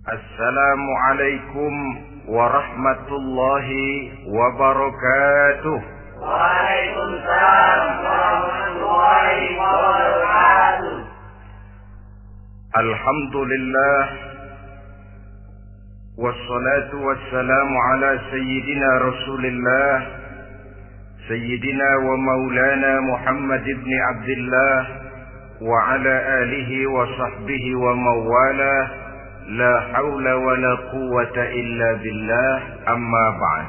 Assalamualaikum warahmatullahi wabarakatuh. Waalaikumsalam warahmatullahi wabarakatuh. Alhamdulillah, wassalatu wassalamu ala sayyidina Rasulillah, sayyidina wa maulana Muhammad ibn Abdullah wa ala alihi wa sahbihi wa mawala. La haula wa la quwwata illa billah, amma ba'd.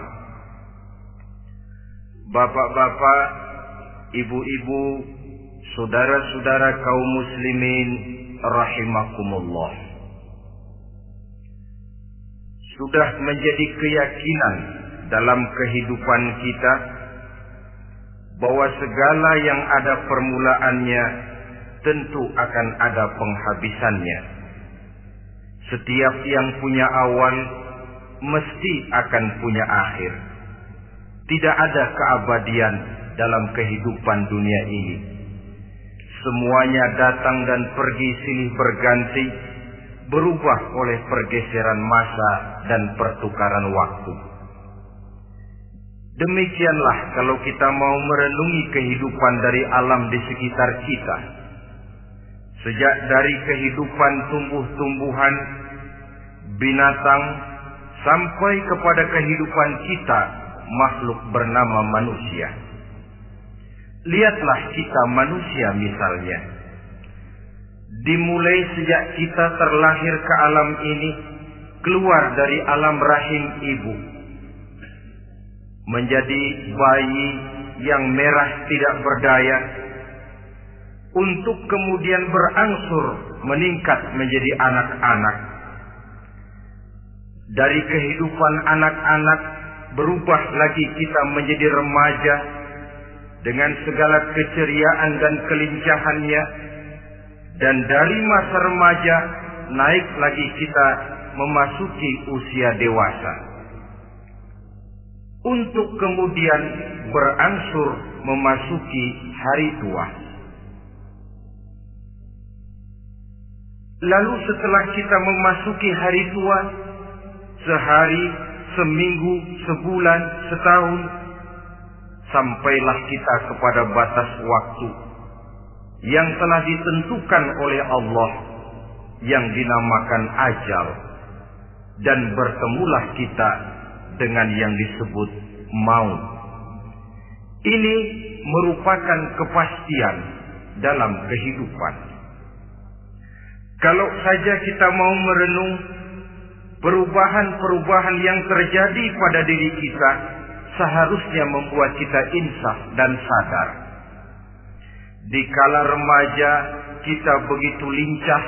Bapak-bapak, ibu-ibu, saudara-saudara kaum muslimin rahimakumullah. Sudah menjadi keyakinan dalam kehidupan kita bahwa segala yang ada permulaannya tentu akan ada penghabisannya. Setiap yang punya awal mesti akan punya akhir. Tidak ada keabadian dalam kehidupan dunia ini. Semuanya datang dan pergi silih berganti, berubah oleh pergeseran masa dan pertukaran waktu. Demikianlah kalau kita mau merenungi kehidupan dari alam di sekitar kita. Sejak dari kehidupan tumbuh-tumbuhan, binatang, sampai kepada kehidupan kita, makhluk bernama manusia. Lihatlah kita manusia misalnya. Dimulai sejak kita terlahir ke alam ini, keluar dari alam rahim ibu, menjadi bayi yang merah tidak berdaya, untuk kemudian berangsur meningkat menjadi anak-anak. Dari kehidupan anak-anak berubah lagi kita menjadi remaja dengan segala keceriaan dan kelincahannya, dan dari masa remaja naik lagi kita memasuki usia dewasa, untuk kemudian berangsur memasuki hari tua. Lalu setelah kita memasuki hari tua, sehari, seminggu, sebulan, setahun, sampailah kita kepada batas waktu yang telah ditentukan oleh Allah, yang dinamakan ajal, dan bertemulah kita dengan yang disebut maut. Ini merupakan kepastian dalam kehidupan. Kalau saja kita mau merenung perubahan-perubahan yang terjadi pada diri kita, seharusnya membuat kita insaf dan sadar. Di kala remaja kita begitu lincah,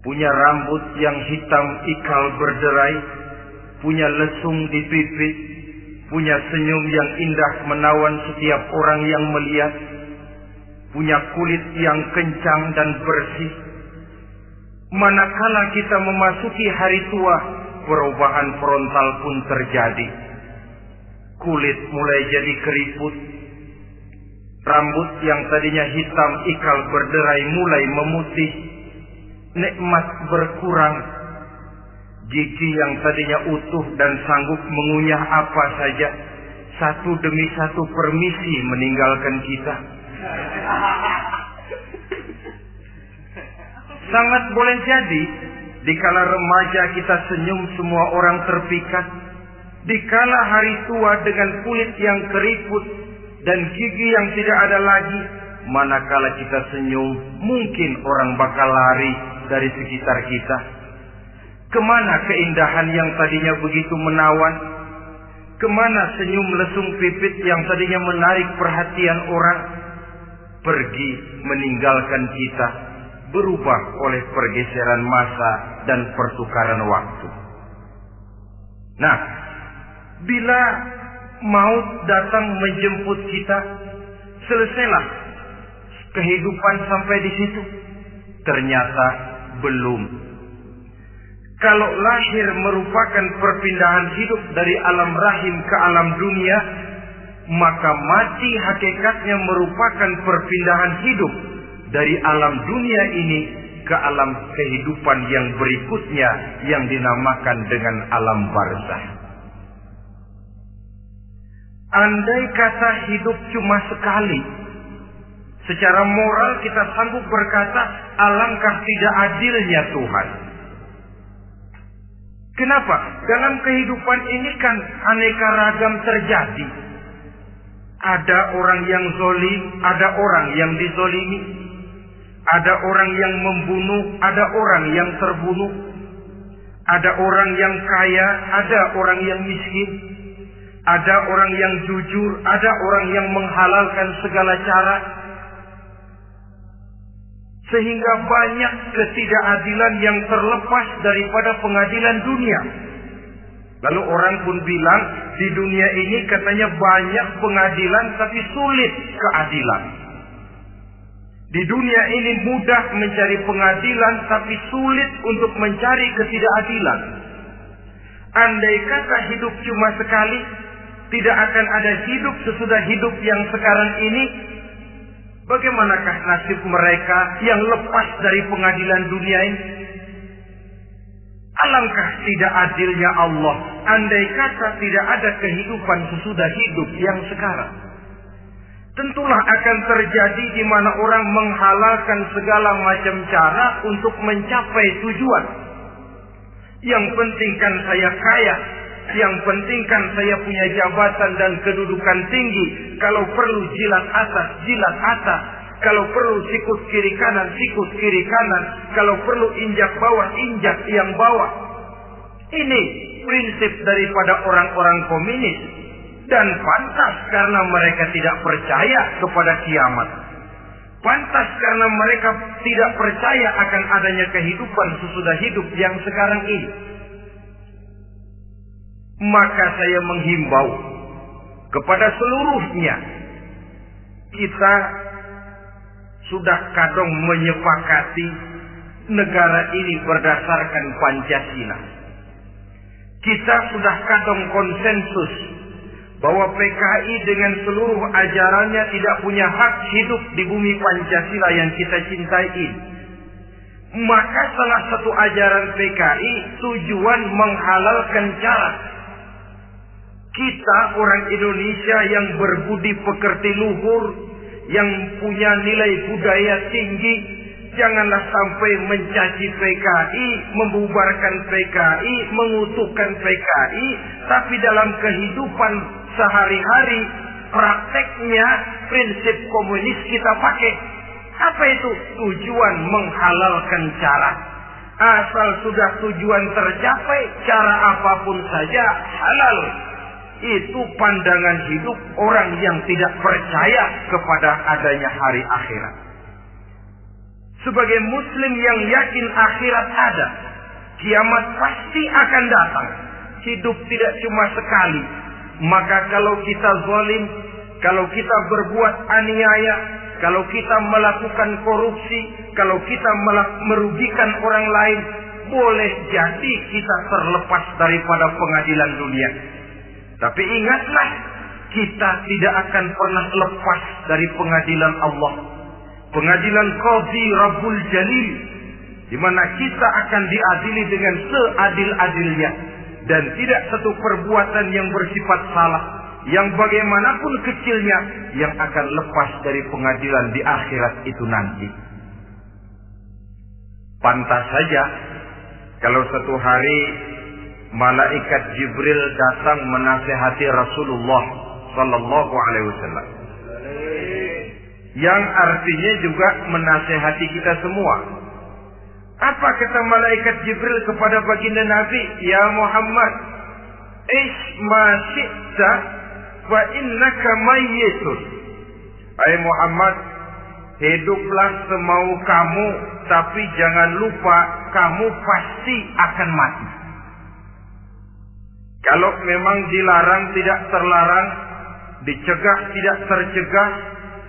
punya rambut yang hitam ikal berderai, punya lesung di pipi, punya senyum yang indah menawan setiap orang yang melihat, punya kulit yang kencang dan bersih. Manakala kita memasuki hari tua, perubahan frontal pun terjadi. Kulit mulai jadi keriput, rambut yang tadinya hitam ikal berderai mulai memutih, nikmat berkurang, gigi yang tadinya utuh dan sanggup mengunyah apa saja, satu demi satu permisi meninggalkan kita. Sangat boleh jadi, dikala remaja kita senyum semua orang terpikat. Dikala hari tua dengan kulit yang keriput dan gigi yang tidak ada lagi, manakala kita senyum, mungkin orang bakal lari dari sekitar kita. Kemana keindahan yang tadinya begitu menawan? Kemana senyum lesung pipit yang tadinya menarik perhatian orang? Pergi meninggalkan kita, berubah oleh pergeseran masa dan pertukaran waktu. Nah, bila maut datang menjemput kita, selesailah kehidupan sampai di situ? Ternyata belum. Kalau lahir merupakan perpindahan hidup dari alam rahim ke alam dunia, maka mati hakikatnya merupakan perpindahan hidup dari alam dunia ini ke ke alam kehidupan yang berikutnya yang dinamakan dengan alam barzakh. Andai kata hidup cuma sekali, secara moral kita sanggup berkata, alangkah tidak adilnya Tuhan. Kenapa? Dalam kehidupan ini kan aneka ragam terjadi. Ada orang yang zalim, ada orang yang dizolimi. Ada orang yang membunuh, ada orang yang terbunuh. Ada orang yang kaya, ada orang yang miskin. Ada orang yang jujur, ada orang yang menghalalkan segala cara. Sehingga banyak ketidakadilan yang terlepas daripada pengadilan dunia. Lalu orang pun bilang, di dunia ini katanya banyak pengadilan tapi sulit keadilan. Di dunia ini mudah mencari pengadilan tapi sulit untuk mencari ketidakadilan. Andai kata hidup cuma sekali, tidak akan ada hidup sesudah hidup yang sekarang ini. Bagaimanakah nasib mereka yang lepas dari pengadilan dunia ini? Alangkah tidak adilnya Allah andai kata tidak ada kehidupan sesudah hidup yang sekarang. Tentulah akan terjadi di mana orang menghalalkan segala macam cara untuk mencapai tujuan. Yang penting kan saya kaya, yang penting kan saya punya jabatan dan kedudukan tinggi. Kalau perlu jilat atas, jilat atas. Kalau perlu sikut kiri kanan, sikut kiri kanan. Kalau perlu injak bawah, injak yang bawah. Ini prinsip daripada orang-orang komunis. Dan pantas karena mereka tidak percaya kepada kiamat. Pantas karena mereka tidak percaya akan adanya kehidupan sesudah hidup yang sekarang ini. Maka saya menghimbau kepada seluruhnya, kita sudah kadung menyepakati negara ini berdasarkan Pancasila. Kita sudah kadung konsensus bahwa PKI dengan seluruh ajarannya tidak punya hak hidup di bumi Pancasila yang kita cintai ini. Maka salah satu ajaran PKI tujuan menghalalkan cara kita orang Indonesia yang berbudi pekerti luhur, yang punya nilai budaya tinggi, janganlah sampai mencaci PKI, membubarkan PKI, mengutukkan PKI, tapi dalam kehidupan sehari-hari prakteknya prinsip komunis kita pakai. Apa itu? Tujuan menghalalkan cara. Asal sudah tujuan tercapai, cara apapun saja halal. Itu pandangan hidup orang yang tidak percaya kepada adanya hari akhirat. Sebagai muslim yang yakin akhirat ada, kiamat pasti akan datang. Hidup tidak cuma sekali. Maka kalau kita zalim, kalau kita berbuat aniaya, kalau kita melakukan korupsi, kalau kita merugikan orang lain, boleh jadi kita terlepas daripada pengadilan dunia. Tapi ingatlah, kita tidak akan pernah lepas dari pengadilan Allah. Pengadilan Qadhi Rabbul Jalil, di mana kita akan diadili dengan seadil-adilnya. Dan tidak satu perbuatan yang bersifat salah, yang bagaimanapun kecilnya, yang akan lepas dari pengadilan di akhirat itu nanti. Pantas saja kalau satu hari malaikat Jibril datang menasihati Rasulullah sallallahu alaihi wasallam. Yang artinya juga menasihati kita semua. Apa kata malaikat Jibril kepada baginda Nabi? Ya Muhammad, ish ma syi'ta wa innaka mayyitun. Hai Muhammad, hiduplah semau kamu, tapi jangan lupa kamu pasti akan mati. Kalau memang dilarang tidak terlarang, dicegah tidak tercegah,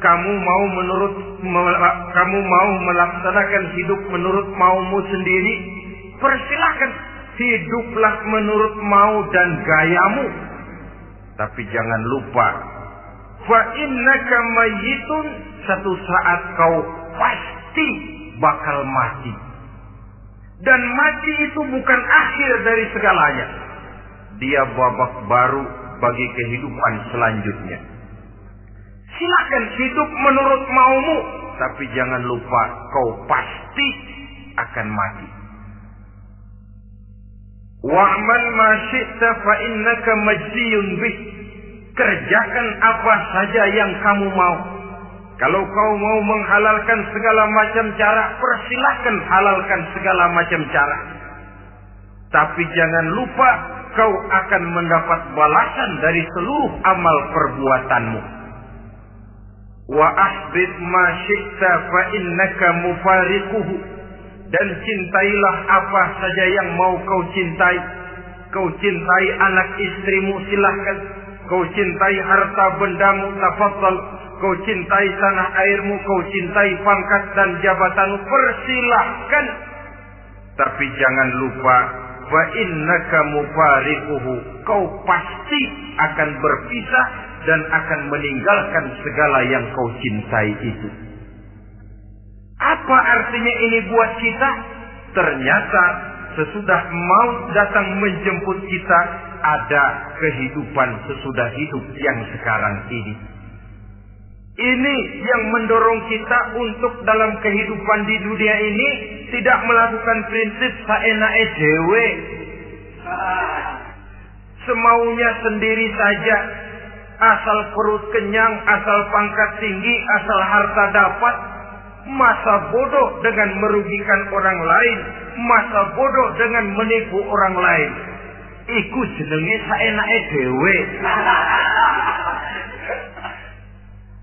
kamu mau melaksanakan hidup menurut maumu sendiri, persilakan, hiduplah menurut mau dan gayamu. Tapi jangan lupa, fa innaka mayyitun, satu saat kau pasti bakal mati. Dan mati itu bukan akhir dari segalanya. Dia babak baru bagi kehidupan selanjutnya. Silakan hidup menurut maumu, tapi jangan lupa kau pasti akan mati. Wa'mal ma syi'ta fa innaka majziyun bih. Kerjakan apa saja yang kamu mau. Kalau kau mau menghalalkan segala macam cara, persilahkan halalkan segala macam cara. Tapi jangan lupa kau akan mendapat balasan dari seluruh amal perbuatanmu. Wa ahbib ma syi'ta fa innaka mufariquhu. Dan cintailah apa saja yang mau kau cintai. Kau cintai anak istrimu, silahkan. Kau cintai harta bendamu, tafadhal. Kau cintai tanah airmu, kau cintai pangkat dan jabatanmu, persilahkan. Tapi jangan lupa, fa innaka mufariquhu. Kau pasti akan berpisah dan akan meninggalkan segala yang kau cintai itu. Apa artinya ini buat kita? Ternyata sesudah maut datang menjemput kita, ada kehidupan sesudah hidup yang sekarang ini. Ini yang mendorong kita untuk dalam kehidupan di dunia ini tidak melakukan prinsip saenake dhewe, semaunya sendiri saja, asal perut kenyang, asal pangkat tinggi, asal harta dapat. Masa bodoh dengan merugikan orang lain, masa bodoh dengan menipu orang lain. Iku jenenge saenake dhewe.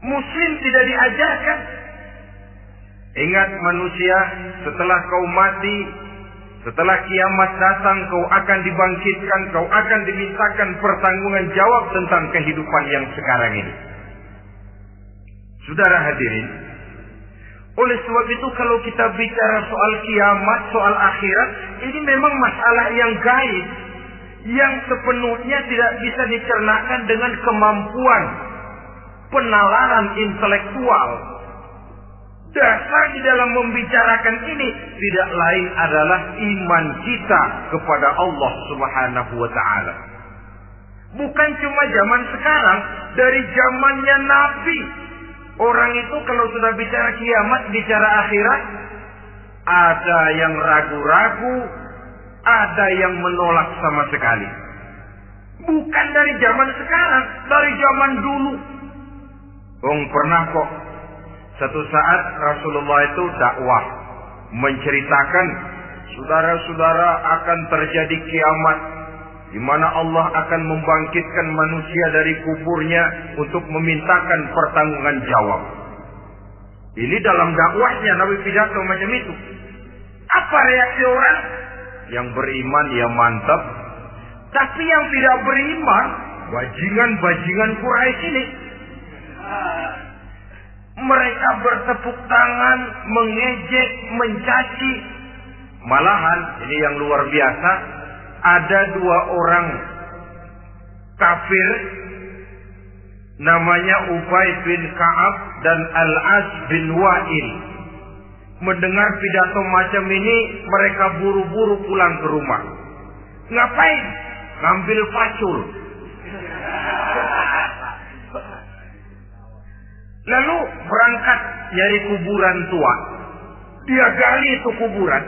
Muslim tidak diajarkan. Ingat manusia, setelah kau mati, setelah kiamat datang, kau akan dibangkitkan, kau akan dimintakan pertanggungan jawab tentang kehidupan yang sekarang ini. Saudara hadirin, oleh sebab itu kalau kita bicara soal kiamat, soal akhirat, ini memang masalah yang gaib, yang sepenuhnya tidak bisa dicernakan dengan kemampuan penalaran intelektual. Dasar di dalam membicarakan ini tidak lain adalah iman kita kepada Allah Subhanahu wa ta'ala. Bukan cuma zaman sekarang, dari zamannya Nabi. Orang itu kalau sudah bicara kiamat, bicara akhirat, ada yang ragu-ragu, ada yang menolak sama sekali. Bukan dari zaman sekarang, dari zaman dulu. Pernah kok satu saat Rasulullah itu dakwah menceritakan, saudara-saudara, akan terjadi kiamat di mana Allah akan membangkitkan manusia dari kuburnya untuk memintakan pertanggungan jawab. Ini dalam dakwahnya Nabi pidato macam itu. Apa reaksi orang? Yang beriman ya mantap, tapi yang tidak beriman, bajingan-bajingan Quraisy ini, mereka bertepuk tangan, mengejek, mencaci. Malahan ini yang luar biasa, ada dua orang kafir namanya Ubay bin Ka'ab dan Al-As bin Wa'il. Mendengar pidato macam ini, mereka buru-buru pulang ke rumah. Ngapain? Ngambil pacul. Lalu berangkat nyari kuburan tua. Dia gali itu kuburan.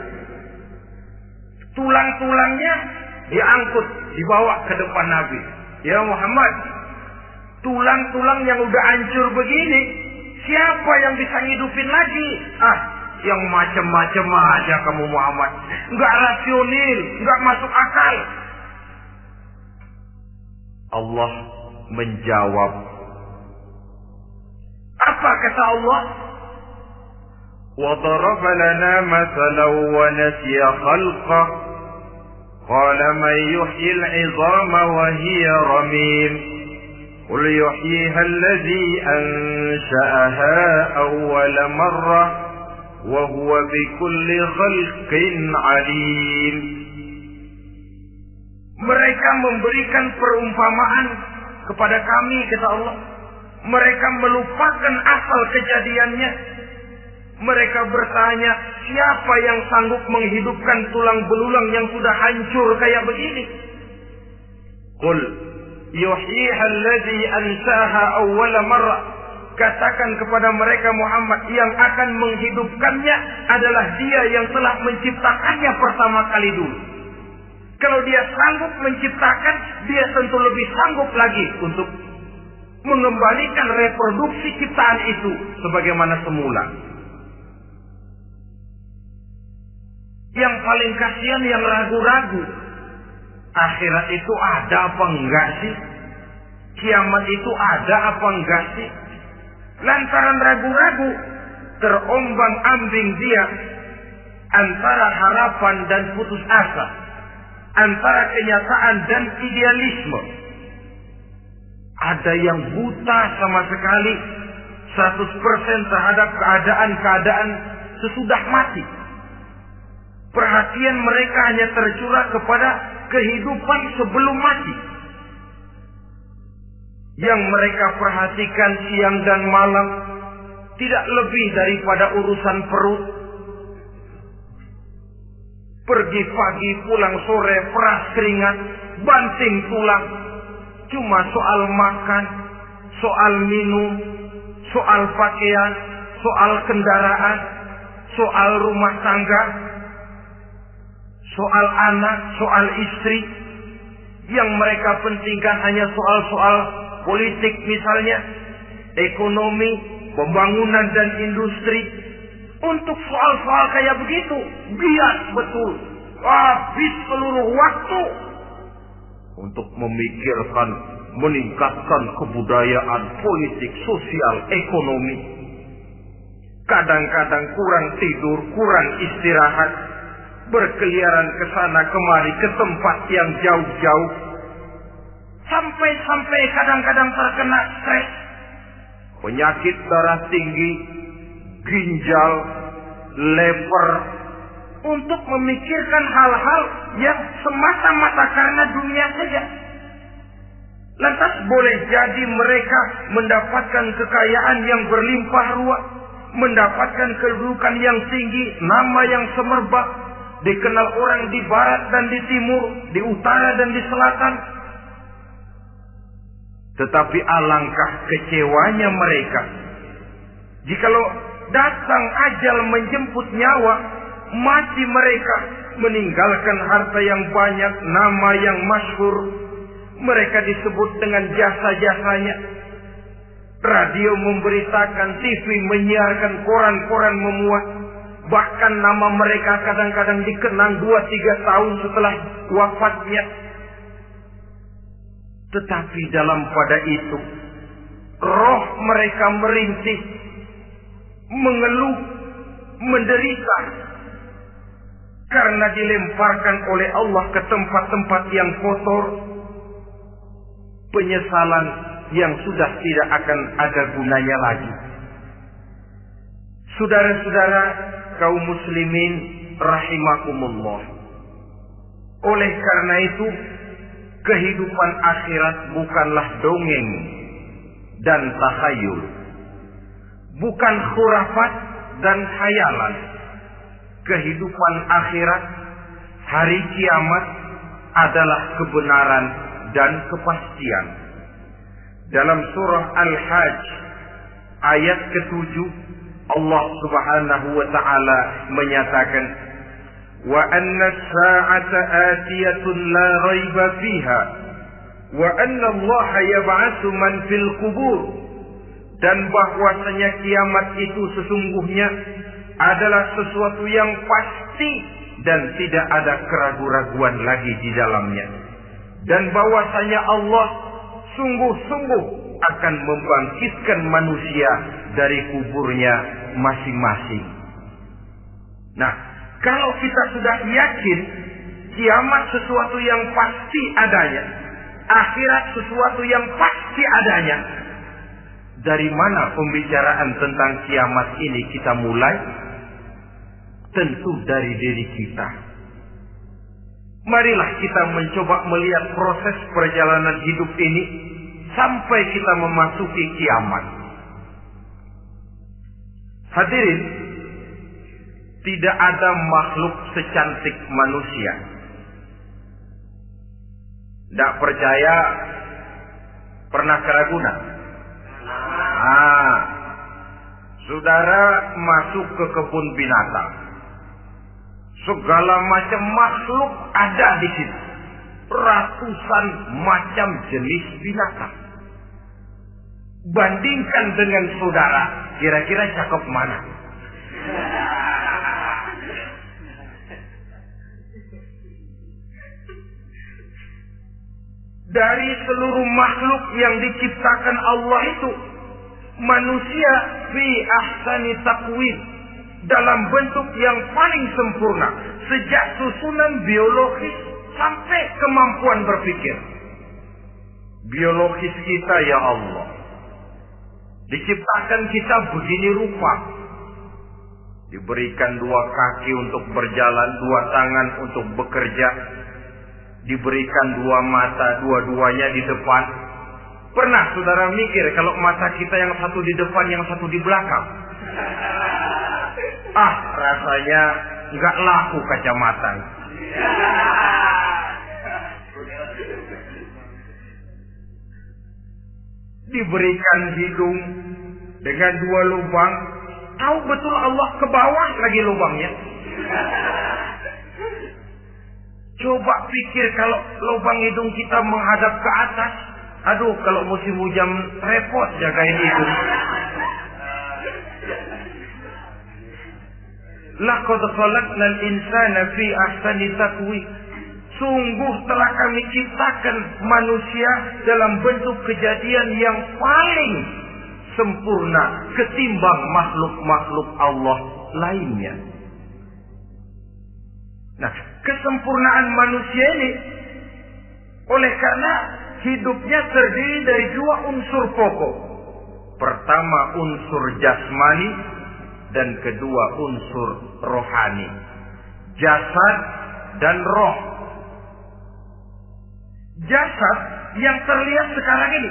Tulang-tulangnya diangkut, dibawa ke depan Nabi. Ya Muhammad, tulang-tulang yang udah hancur begini, siapa yang bisa ngidupin lagi? Yang macam-macam aja kamu Muhammad. Enggak rasional, enggak masuk akal. Allah menjawab. Apa kata Allah? وَضَرَبَ لَنَا مَثَلًا وَنَسِيَ خَلْقَهُ قَالَ مَنْ يُحْيِي الْعِظَامَ وَهِيَ رَمِيمٌ قُلْ يُحْيِيهَا الَّذِي أَنْشَأَهَا أَوَّلَ مَرَّةٍ وَهُوَ بِكُلِّ خَلْقٍ عَلِيمٌ. Mereka memberikan perumpamaan kepada kami, kata Allah. Mereka melupakan asal kejadiannya. Mereka bertanya, siapa yang sanggup menghidupkan tulang belulang yang sudah hancur kayak begini? Qul yuhyiha alladhi ansaha awwala marrah. Katakan kepada mereka Muhammad, yang akan menghidupkannya adalah Dia yang telah menciptakannya pertama kali dulu. Kalau Dia sanggup menciptakan, Dia tentu lebih sanggup lagi untuk mengembalikan reproduksi ciptaan itu sebagaimana semula. Yang paling kasihan yang ragu-ragu. Akhirat itu ada apa enggak sih? Kiamat itu ada apa enggak sih? Lantaran ragu-ragu, terombang-ambing dia antara harapan dan putus asa, antara kenyataan dan idealisme. Ada yang buta sama sekali 100% terhadap keadaan-keadaan sesudah mati. Perhatian mereka hanya tercurah kepada kehidupan sebelum mati. Yang mereka perhatikan siang dan malam tidak lebih daripada urusan perut. Pergi pagi, pulang sore, peras keringat, banting tulang. Cuma soal makan, soal minum, soal pakaian, soal kendaraan, soal rumah tangga, soal anak, soal istri. Yang mereka pentingkan hanya soal-soal politik misalnya, ekonomi, pembangunan dan industri. Untuk soal-soal kayak begitu, bias betul. Habis seluruh waktu untuk memikirkan, meningkatkan kebudayaan, politik, sosial, ekonomi. Kadang-kadang kurang tidur, kurang istirahat, berkeliaran ke sana kemari ke tempat yang jauh-jauh. Sampai kadang-kadang terkena stres, penyakit darah tinggi, ginjal, lever, untuk memikirkan hal-hal yang semata-mata karena dunia saja. Lantas boleh jadi mereka mendapatkan kekayaan yang berlimpah ruah, mendapatkan kedudukan yang tinggi, nama yang semerbak, dikenal orang di barat dan di timur, di utara dan di selatan. Tetapi alangkah kecewanya mereka jikalau datang ajal menjemput nyawa, mati mereka, meninggalkan harta yang banyak, nama yang masyhur. Mereka disebut dengan jasa-jasanya. Radio memberitakan, TV menyiarkan, koran-koran memuat. Bahkan nama mereka kadang-kadang dikenang 2-3 tahun setelah wafatnya. Tetapi dalam pada itu, roh mereka merintih, mengeluh, menderita, karena dilemparkan oleh Allah ke tempat-tempat yang kotor. Penyesalan yang sudah tidak akan ada gunanya lagi. Saudara-saudara kaum muslimin rahimakumullah. Oleh karena itu, kehidupan akhirat bukanlah dongeng dan takhayul, bukan khurafat dan khayalan. Kehidupan akhirat, hari kiamat adalah kebenaran dan kepastian. Dalam surah Al-Hajj ayat ke-7, Allah Subhanahu wa taala menyatakan, wa anna as-sa'ata atiyatun la raiba fiha wa anna Allah yab'atsu man fil qubur. Dan bahwasanya kiamat itu sesungguhnya adalah sesuatu yang pasti dan tidak ada keraguan-raguan lagi di dalamnya. Dan bahwasanya Allah sungguh-sungguh akan membangkitkan manusia dari kuburnya masing-masing. Nah, kalau kita sudah yakin kiamat sesuatu yang pasti adanya, akhirat sesuatu yang pasti adanya, dari mana pembicaraan tentang kiamat ini kita mulai? Tentu dari diri kita. Marilah kita mencoba melihat proses perjalanan hidup ini sampai kita memasuki kiamat. Hadirin, tidak ada makhluk secantik manusia. Tidak percaya, pernah ke Ragunan? Saudara masuk ke kebun binatang. Segala macam makhluk ada di situ. Ratusan macam jenis binatang. Bandingkan dengan saudara, kira-kira cakep mana? Dari seluruh makhluk yang diciptakan Allah itu, manusia fi ahsani taqwim, dalam bentuk yang paling sempurna, sejak susunan biologis sampai kemampuan berpikir. Biologis kita ya Allah, diciptakan kita begini rupa. Diberikan 2 kaki untuk berjalan, 2 tangan untuk bekerja. Diberikan 2 mata, dua-duanya di depan. Pernah saudara mikir kalau mata kita yang satu di depan, yang satu di belakang? Rasanya nggak laku kacamata. Diberikan hidung dengan 2 lubang. Tahu betul Allah ke bawah lagi lubangnya. Coba pikir kalau lubang hidung kita menghadap ke atas. Aduh, kalau musim hujan repot jagain hidung. Laqad khalaqnal insana fi ahsani taqwim. Sungguh telah kami ciptakan manusia dalam bentuk kejadian yang paling sempurna ketimbang makhluk-makhluk Allah lainnya. Nah, kesempurnaan manusia ini oleh karena hidupnya terdiri dari 2 unsur pokok. Pertama unsur jasmani dan kedua unsur rohani. Jasad dan roh. Jasad yang terlihat sekarang ini,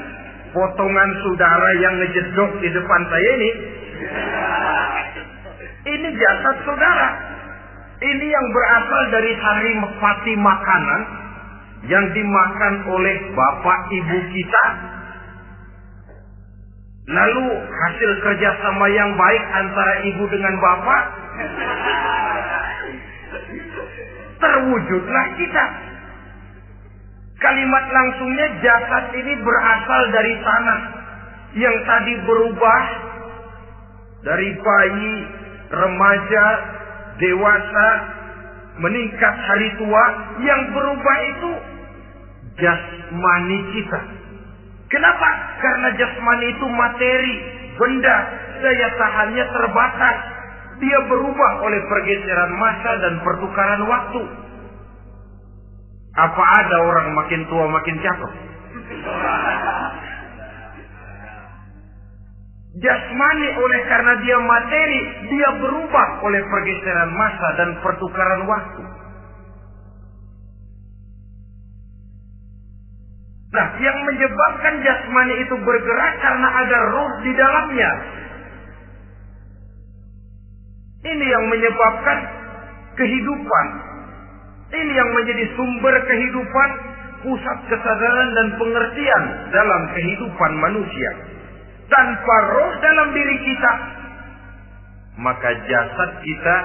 potongan saudara yang ngejedok di depan saya ini jasad saudara. Ini yang berasal dari saripati makanan yang dimakan oleh bapak ibu kita. Lalu hasil kerjasama yang baik antara ibu dengan bapak, terwujudlah kita. Kalimat langsungnya jasad ini berasal dari tanah yang tadi berubah dari bayi, remaja, dewasa, meningkat hari tua. Yang berubah itu jasmani kita. Kenapa? Karena jasmani itu materi, benda, daya tahannya terbatas. Dia berubah oleh pergeseran masa dan pertukaran waktu. Apa ada orang makin tua makin cakep? Jasmani oleh karena dia materi, dia berubah oleh pergeseran masa dan pertukaran waktu. Nah, yang menyebabkan jasmani itu bergerak karena ada roh di dalamnya. Ini yang menyebabkan kehidupan. Ini yang menjadi sumber kehidupan, pusat kesadaran dan pengertian dalam kehidupan manusia. Tanpa roh dalam diri kita, maka jasad kita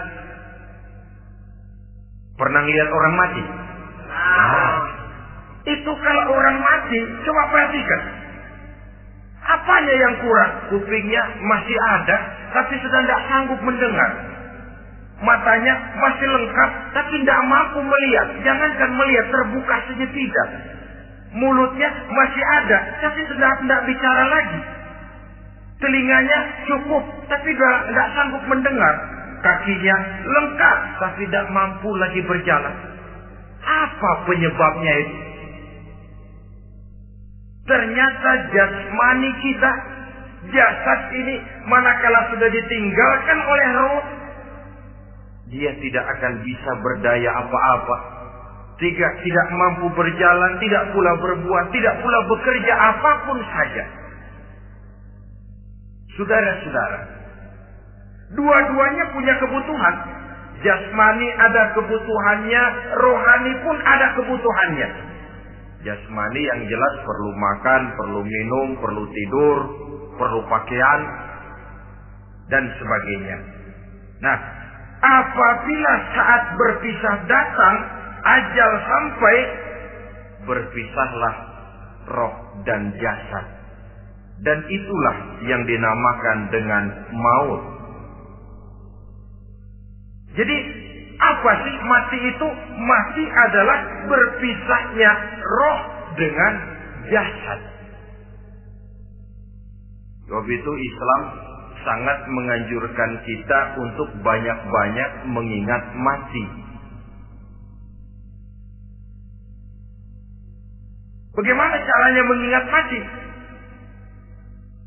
pernah lihat orang mati. Itu kalau orang mati, coba perhatikan. Apanya yang kurang? Kupingnya masih ada, tapi sudah tidak sanggup mendengar. Matanya masih lengkap, tapi tidak mampu melihat. Jangankan melihat, terbuka saja tidak. Mulutnya masih ada, tapi sudah tidak bicara lagi. Telinganya cukup, tapi tidak sanggup mendengar. Kakinya lengkap, tapi tidak mampu lagi berjalan. Apa penyebabnya itu? Ternyata jasmani kita, jasad ini, manakala sudah ditinggalkan oleh roh, dia tidak akan bisa berdaya apa-apa. Tidak mampu berjalan, tidak pula berbuat, tidak pula bekerja apapun saja. Saudara-saudara, dua-duanya punya kebutuhan. Jasmani ada kebutuhannya, rohani pun ada kebutuhannya. Jasmani yang jelas perlu makan, perlu minum, perlu tidur, perlu pakaian, dan sebagainya. Nah, apabila saat berpisah datang, ajal sampai, berpisahlah roh dan jasad. Dan itulah yang dinamakan dengan maut. Jadi apa sih mati itu? Mati adalah berpisahnya roh dengan jasad. Sebab itu Islam sangat menganjurkan kita untuk banyak-banyak mengingat mati. Bagaimana caranya mengingat mati?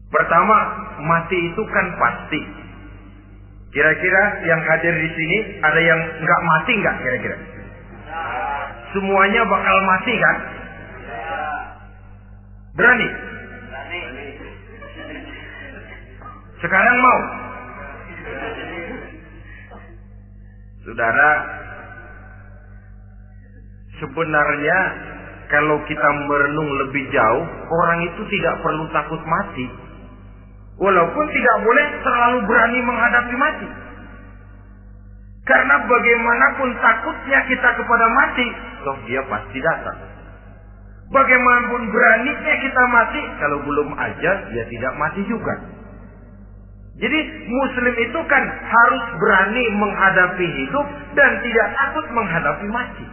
Pertama, mati itu kan pasti. Kira-kira yang hadir di sini ada yang nggak mati nggak kira-kira? Semuanya bakal mati kan? Berani? Sekarang mau? Saudara, sebenarnya kalau kita merenung lebih jauh, orang itu tidak perlu takut mati. Walaupun tidak boleh terlalu berani menghadapi mati. Karena bagaimanapun takutnya kita kepada mati, toh dia pasti datang. Bagaimanapun beraninya kita mati, kalau belum ajal, dia tidak mati juga. Jadi Muslim itu kan harus berani menghadapi hidup dan tidak takut menghadapi mati.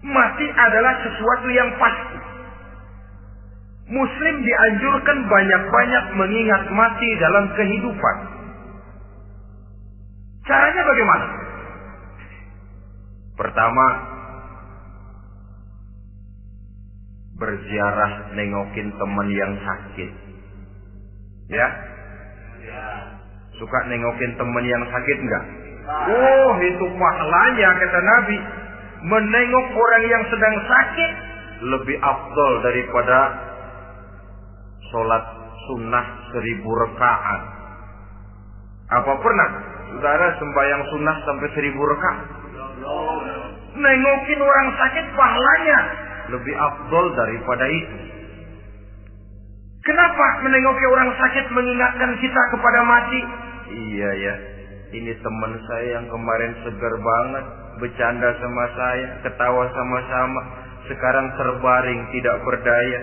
Mati adalah sesuatu yang pasti. Muslim dianjurkan banyak-banyak mengingat mati dalam kehidupan. Caranya bagaimana? Pertama, berziarah nengokin teman yang sakit. Ya? Suka nengokin teman yang sakit enggak? Oh, itu pahalanya kata Nabi. Menengok orang yang sedang sakit lebih afdal daripada sholat sunnah 1000 rakaat. Apa pernah saudara sembahyang sunnah sampai 1000 rakaat? Nengokin orang sakit pahalanya lebih afdal daripada itu. Kenapa menengoki orang sakit mengingatkan kita kepada mati? Iya ya, ini teman saya yang kemarin segar banget, bercanda sama saya, ketawa sama-sama, sekarang terbaring tidak berdaya.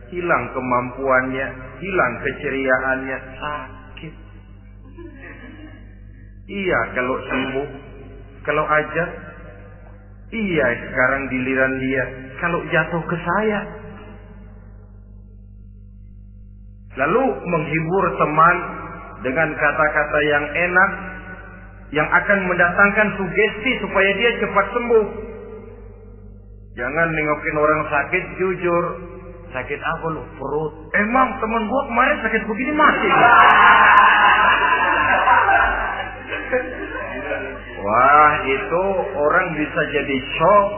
Hilang kemampuannya, hilang keceriaannya, sakit. Iya kalau sembuh, kalau aja, iya sekarang giliran dia, kalau jatuh ke saya. Lalu menghibur teman dengan kata-kata yang enak, yang akan mendatangkan sugesti supaya dia cepat sembuh. Jangan nengokin orang sakit, jujur. Sakit apa lu? Perut. Emang temen gua kemarin sakit begini mati. Wah, itu orang bisa jadi shock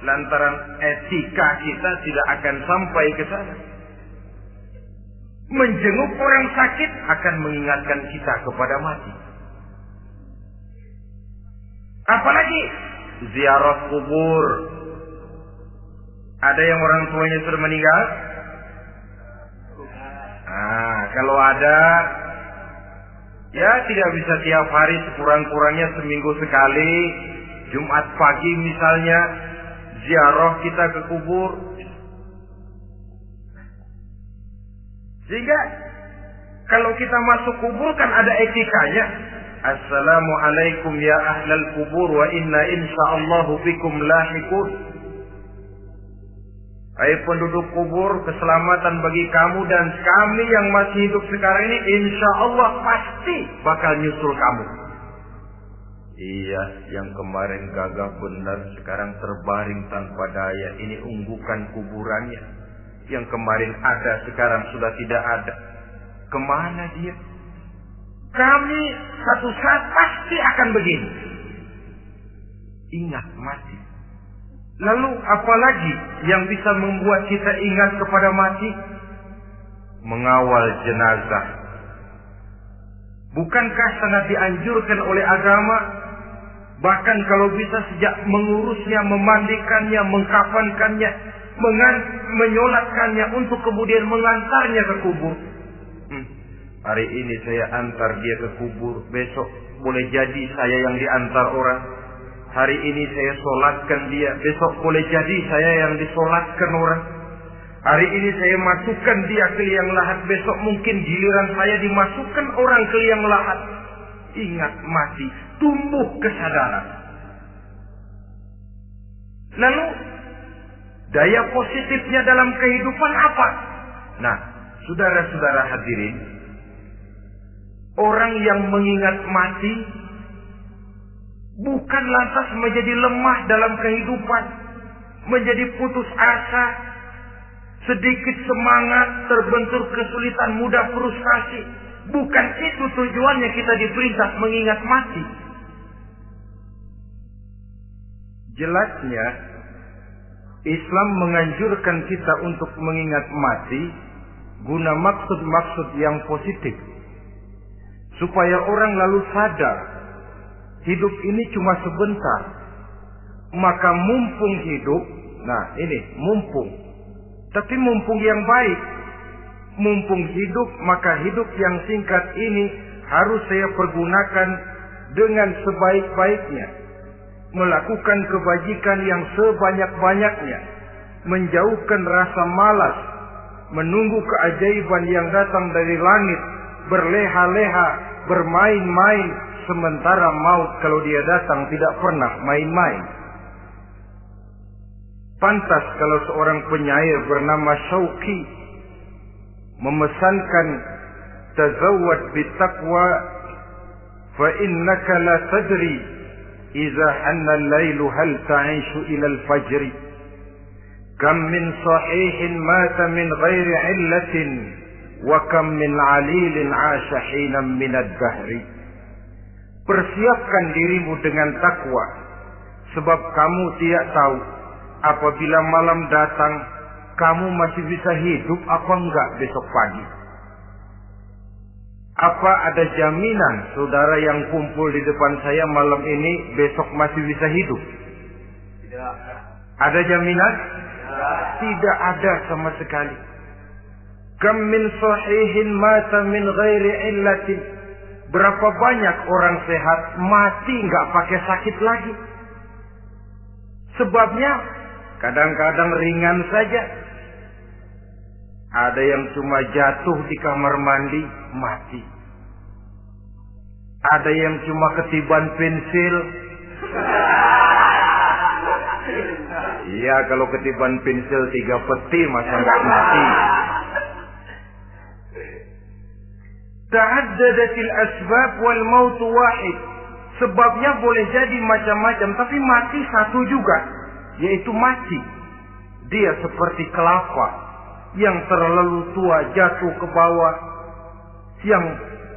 lantaran etika kita tidak akan sampai ke sana. Menjenguk orang sakit akan mengingatkan kita kepada mati. Apalagi ziarah kubur. Ada yang orang tuanya sudah meninggal? Nah, kalau ada, ya tidak bisa tiap hari, sekurang-kurangnya seminggu sekali. Jumat pagi misalnya, ziarah kita ke kubur. Sehingga kalau kita masuk kubur kan ada etikanya. Assalamualaikum ya ahlal kubur wa inna insyaallahu bikum lahiqun. Hai penduduk kubur, keselamatan bagi kamu dan kami yang masih hidup sekarang ini insyaallah pasti bakal nyusul kamu. Iya, yang kemarin gagah benar sekarang terbaring tanpa daya. Ini unggukan kuburannya. Yang kemarin ada sekarang sudah tidak ada. Kemana dia? Kami satu saat pasti akan begini. Ingat mati. Lalu apalagi yang bisa membuat kita ingat kepada mati? Mengawal jenazah. Bukankah sangat dianjurkan oleh agama? Bahkan kalau bisa sejak mengurusnya, memandikannya, mengkafankannya, menyolatkannya untuk kemudian mengantarnya ke kubur. Hari ini saya antar dia ke kubur, besok boleh jadi saya yang diantar orang. Hari ini saya solatkan dia, besok boleh jadi saya yang disolatkan orang. Hari ini saya masukkan dia ke liang lahat, besok mungkin giliran saya dimasukkan orang ke liang lahat. Ingat mati, tumbuh kesadaran. Lalu daya positifnya dalam kehidupan apa? Nah, saudara-saudara hadirin, orang yang mengingat mati bukan lantas menjadi lemah dalam kehidupan, menjadi putus asa, sedikit semangat, terbentur kesulitan, mudah frustasi. Bukan itu tujuannya kita diperintah mengingat mati. Jelasnya Islam menganjurkan kita untuk mengingat mati guna maksud-maksud yang positif, supaya orang lalu sadar hidup ini cuma sebentar. Maka mumpung hidup, nah ini mumpung, tapi mumpung yang baik. Mumpung hidup, maka hidup yang singkat ini harus saya pergunakan dengan sebaik-baiknya, melakukan kebajikan yang sebanyak-banyaknya, menjauhkan rasa malas, menunggu keajaiban yang datang dari langit, berleha-leha, bermain-main, sementara maut kalau dia datang tidak pernah main-main. Pantas kalau seorang penyair bernama Syauqi memesankan, tazawwad bitaqwa fa innaka la tadri idza hanna al-lailu hal ta'ishu ila al-fajr, kam min sahihin mata min ghairi illatin wa kam min alilin 'asha hina min ad-dahri. Persiapkan dirimu dengan takwa, sebab kamu tidak tahu apabila malam datang kamu masih bisa hidup apa enggak besok pagi. Apa ada jaminan saudara yang kumpul di depan saya malam ini besok masih bisa hidup? Tidak. Ada jaminan? Tidak ada sama sekali. Kam min sahihin mata min ghairi illatin. Berapa banyak orang sehat mati enggak pakai sakit lagi. Sebabnya kadang-kadang ringan saja. Ada yang cuma jatuh di kamar mandi, mati. Ada yang cuma ketiban pensil. Iya, kalau ketiban pensil 3 peti masa nggak mati. Ta'addadatil asbab wal mautu wahid. Sebabnya boleh jadi macam-macam, tapi mati satu juga, yaitu mati. Dia seperti kelapa yang terlalu tua jatuh ke bawah, yang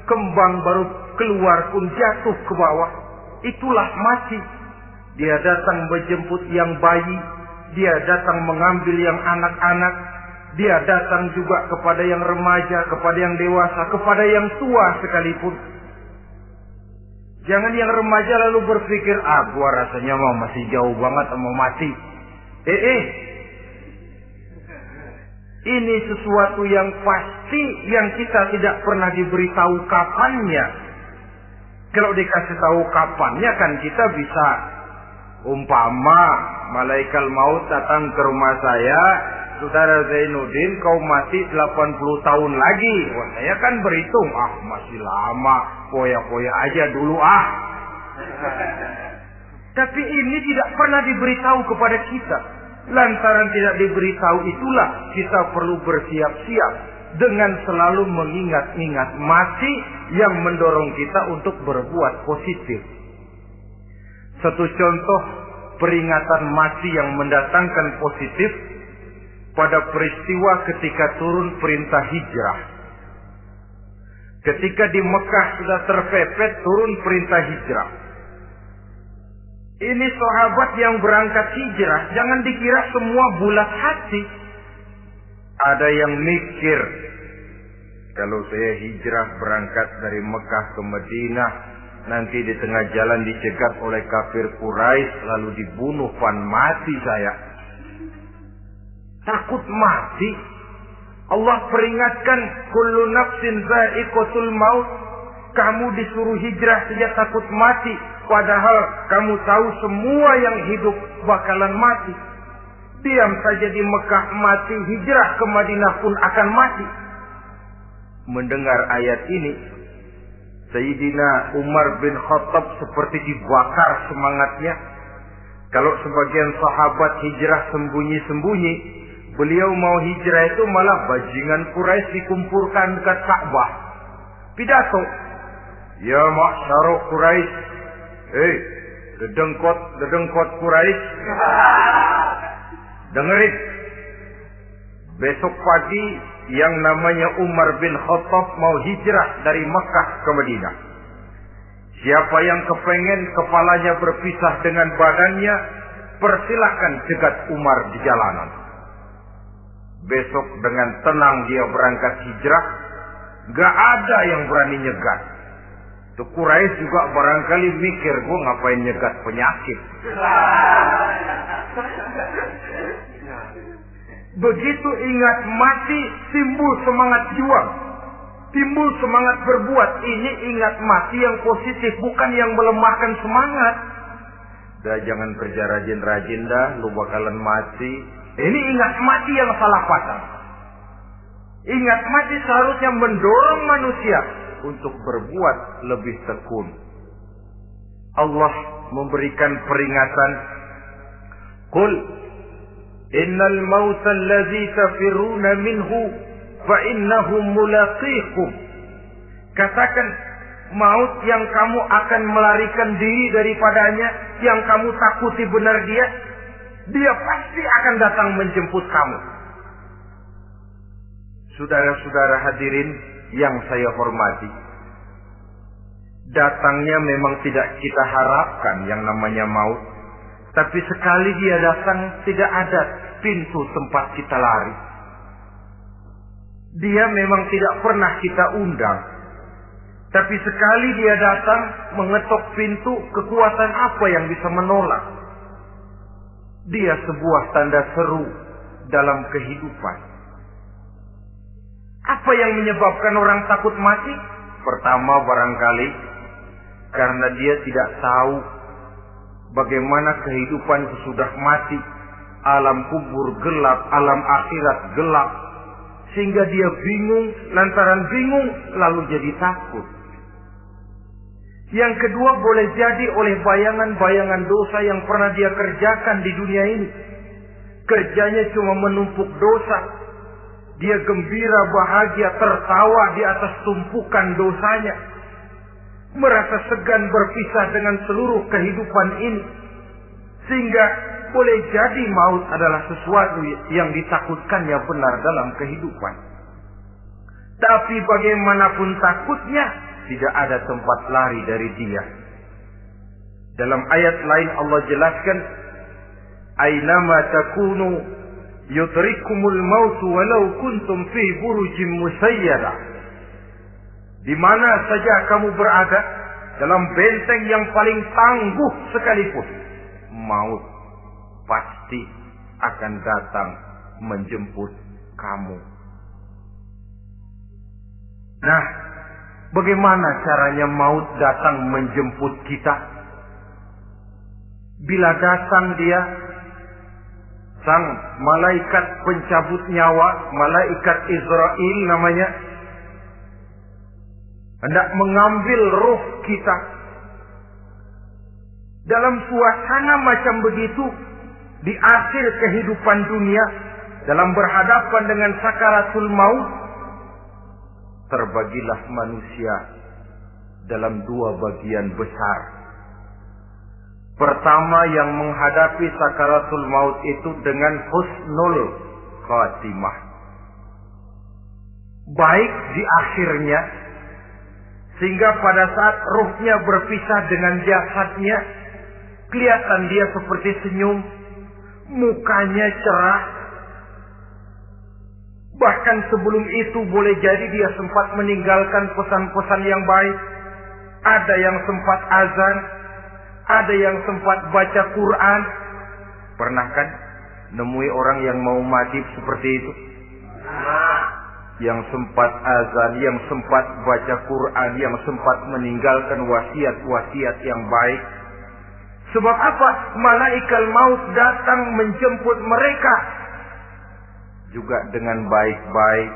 kembang baru keluar pun jatuh ke bawah. Itulah mati. Dia datang menjemput yang bayi, dia datang mengambil yang anak-anak, dia datang juga kepada yang remaja, kepada yang dewasa, kepada yang tua sekalipun. Jangan yang remaja lalu berpikir, gua rasanya masih jauh banget mau mati. Ini sesuatu yang pasti yang kita tidak pernah diberitahu kapannya. Kalau dikasih tahu kapannya kan kita bisa, umpama malaikat maut datang ke rumah saya, saudara Zainuddin kau mati 80 tahun lagi. Wah, saya kan berhitung, masih lama, poya-poya aja dulu Tapi ini tidak pernah diberitahu kepada kita. Lantaran tidak diberitahu itulah kita perlu bersiap-siap dengan selalu mengingat-ingat mati yang mendorong kita untuk berbuat positif. Satu contoh peringatan mati yang mendatangkan positif pada peristiwa ketika turun perintah hijrah. Ketika di Mekah sudah terpepet turun perintah hijrah. Ini sahabat yang berangkat hijrah, jangan dikira semua bulat hati. Ada yang mikir, kalau saya hijrah berangkat dari Mekah ke Madinah, nanti di tengah jalan dicegat oleh kafir Quraisy lalu dibunuh, mati saya. Takut mati. Allah peringatkan, kullu nafsin za'iqatul maut. Kamu disuruh hijrah saja takut mati, padahal kamu tahu semua yang hidup bakalan mati. Diam saja di Mekah mati, hijrah ke Madinah pun akan mati. Mendengar ayat ini, Sayyidina Umar bin Khattab seperti dibakar semangatnya. Kalau sebagian sahabat hijrah sembunyi-sembunyi, beliau mau hijrah itu malah bajingan Quraisy dikumpulkan dekat Ka'bah. Pidato, ya ma'syarul Quraisy, dedengkot Quraisy, dengerin. Besok pagi yang namanya Umar bin Khattab mau hijrah dari Mekah ke Madinah. Siapa yang kepengen kepalanya berpisah dengan badannya, persilahkan cegat Umar di jalanan. Besok dengan tenang dia berangkat hijrah, gak ada yang berani nyegat. Tuh Quraisy juga barangkali mikir, gua ngapain nyegat penyakit. Begitu ingat mati, timbul semangat juang, timbul semangat berbuat. Ini ingat mati yang positif, bukan yang melemahkan semangat. Dah jangan kerja rajin-rajin dah, lu bakalan mati. Ini ingat mati yang salah pasang. Ingat mati seharusnya mendorong manusia untuk berbuat lebih tekun. Allah memberikan peringatan, Qul innal mauta allazi tafiruna minhu fa innahu mulaqikum. Katakan, maut yang kamu akan melarikan diri daripadanya, yang kamu takuti benar dia pasti akan datang menjemput kamu. Saudara-saudara hadirin yang saya hormati, datangnya memang tidak kita harapkan yang namanya maut. Tapi sekali dia datang, tidak ada pintu tempat kita lari. Dia memang tidak pernah kita undang. Tapi sekali dia datang, mengetok pintu, kekuatan apa yang bisa menolak? Dia sebuah tanda seru dalam kehidupan. Apa yang menyebabkan orang takut mati? Pertama barangkali karena dia tidak tahu bagaimana kehidupan sesudah mati. Alam kubur gelap, alam akhirat gelap. Sehingga dia bingung, lantaran bingung lalu jadi takut. Yang kedua boleh jadi oleh bayangan-bayangan dosa yang pernah dia kerjakan di dunia ini. Kerjanya cuma menumpuk dosa. Dia gembira, bahagia, tertawa di atas tumpukan dosanya. Merasa segan berpisah dengan seluruh kehidupan ini. Sehingga boleh jadi maut adalah sesuatu yang ditakutkannya benar dalam kehidupan. Tapi bagaimanapun takutnya, tidak ada tempat lari dari dia. Dalam ayat lain Allah jelaskan, Aynama takunu yudrikumul mautu walau kuntum fi burujim musayyada. Di mana saja kamu berada, dalam benteng yang paling tangguh sekalipun, maut pasti akan datang menjemput kamu. Nah, bagaimana caranya maut datang menjemput kita? Bila datang dia, sang malaikat pencabut nyawa, malaikat Israel namanya, hendak mengambil roh kita. Dalam suasana macam begitu, di akhir kehidupan dunia, dalam berhadapan dengan sakaratul maut, terbagilah manusia dalam dua bagian besar. Pertama, yang menghadapi sakaratul maut itu dengan husnul khatimah, baik di akhirnya, sehingga pada saat ruhnya berpisah dengan jasadnya, kelihatan dia seperti senyum, mukanya cerah, Bahkan sebelum itu boleh jadi dia sempat meninggalkan pesan-pesan yang baik. Ada yang sempat azan, ada yang sempat baca Quran. Pernah kan nemui orang yang mau mati seperti itu? Yang sempat azan, yang sempat baca Quran, yang sempat meninggalkan wasiat-wasiat yang baik. Sebab apa? Malaikat maut datang menjemput mereka juga dengan baik-baik.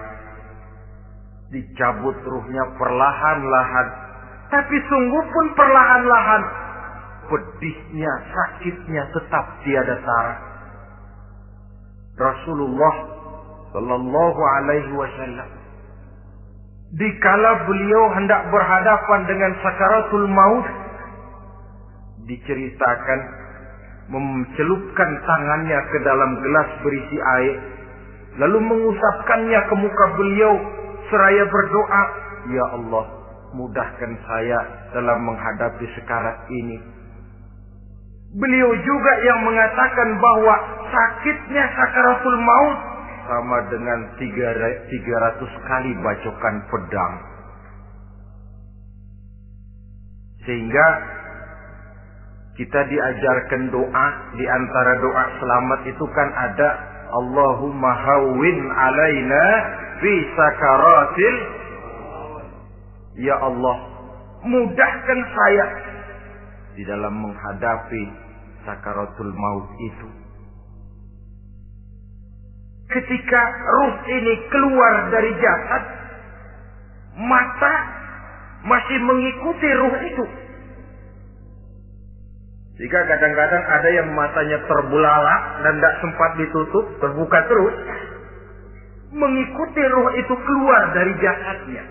Dicabut ruhnya perlahan-lahan. Tapi sungguh pun perlahan-lahan. Pedihnya, sakitnya tetap tiada tara. Rasulullah Sallallahu Alaihi Wasallam, dikala beliau hendak berhadapan dengan sakaratul maut, diceritakan mencelupkan tangannya ke dalam gelas berisi air, lalu mengusapkannya ke muka beliau seraya berdoa, "Ya Allah, mudahkan saya dalam menghadapi sekarat ini." Beliau juga yang mengatakan bahwa sakitnya sakaratul maut sama dengan 300 kali bacokan pedang. Sehingga kita diajarkan doa, di antara doa selamat itu kan ada Allahumma hawwin alaina fi sakaratil. Ya Allah, mudahkan saya di dalam menghadapi sakaratul maut itu. Ketika ruh ini keluar dari jasad, mata masih mengikuti ruh itu. Jika kadang-kadang ada yang matanya terbelalak dan tidak sempat ditutup, terbuka terus, mengikuti ruh itu keluar dari jasadnya.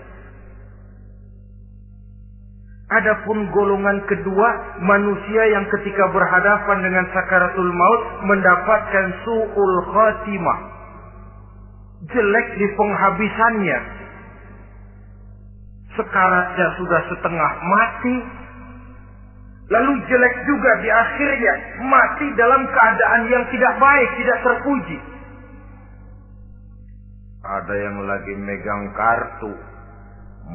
Adapun golongan kedua, manusia yang ketika berhadapan dengan sakaratul maut mendapatkan su'ul khatimah, jelek di penghabisannya. Sekaratnya sudah setengah mati, lalu jelek juga di akhirnya, mati dalam keadaan yang tidak baik, tidak terpuji. Ada yang lagi megang kartu,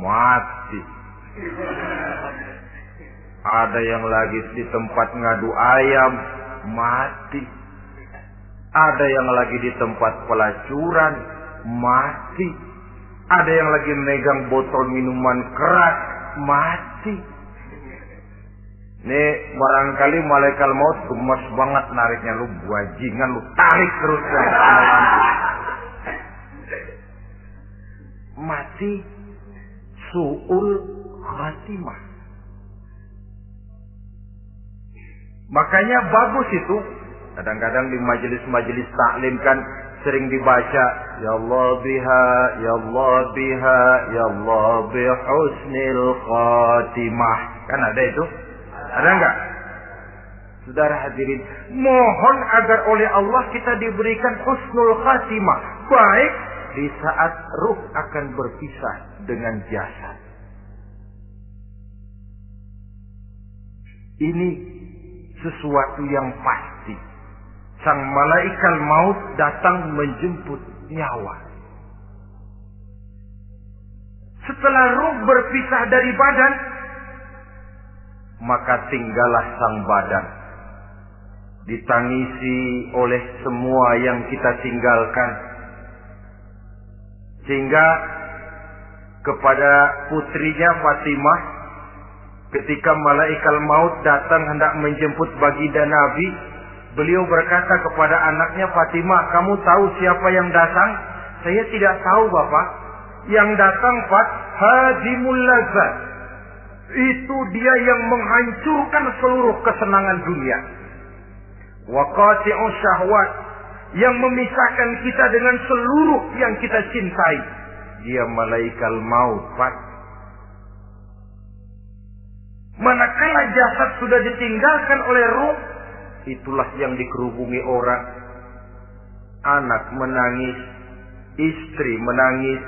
mati. Ada yang lagi di tempat ngadu ayam, mati. Ada yang lagi di tempat pelacuran, mati. Ada yang lagi megang botol minuman keras, mati. Nih barangkali malaikat maut gemes banget nariknya, lu bajingan, lu tarik terus. Mati su'ul khatimah. Makanya bagus itu. Kadang-kadang di majelis-majelis taklim kan sering dibaca, Ya Allah biha, Ya Allah biha, Ya Allah bihusnil khatimah. Kan ada itu? Ada enggak? Saudara hadirin, mohon agar oleh Allah kita diberikan husnul khatimah, baik di saat ruh akan berpisah dengan jasad. Ini sesuatu yang pasti. Sang malaikat maut datang menjemput nyawa. Setelah ruh berpisah dari badan, maka tinggallah sang badan, ditangisi oleh semua yang kita tinggalkan. Sehingga kepada putrinya Fatimah, ketika malaikat maut datang hendak menjemput baginda Nabi, beliau berkata kepada anaknya, Fatimah, kamu tahu siapa yang datang? Saya tidak tahu, Bapak. Yang datang hadimul lazat. Itu dia yang menghancurkan seluruh kesenangan dunia. Wa qati'us syahwat, yang memisahkan kita dengan seluruh yang kita cintai. Dia malaikat maut, Pak. Manakala jasad sudah ditinggalkan oleh ruh, itulah yang dikerubungi orang. Anak menangis, istri menangis,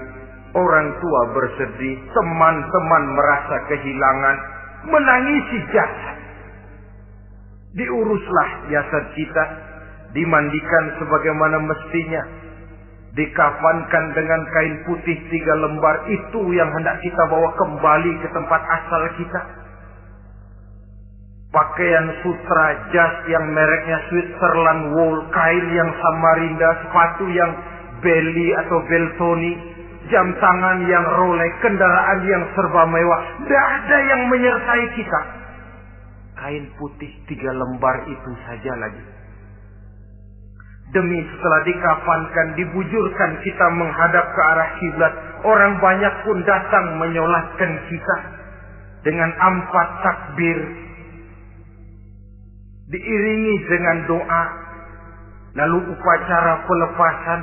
orang tua bersedih, teman-teman merasa kehilangan, menangisi jasad. Diuruslah jasad kita, dimandikan sebagaimana mestinya, dikafankan dengan kain putih 3 lembar, itu yang hendak kita bawa kembali ke tempat asal kita. Pakaian sutra, jas yang mereknya Switzerland wool, kain yang Samarinda, sepatu yang Belly atau Beltoni, jam tangan yang Rolex, kendaraan yang serba mewah, tidak ada yang menyertai kita. Kain putih 3 lembar itu saja lagi. Demi setelah dikafankan, dibujurkan kita menghadap ke arah kiblat, orang banyak pun datang menyolatkan kita dengan 4 takbir, diiringi dengan doa. Lalu upacara pelepasan,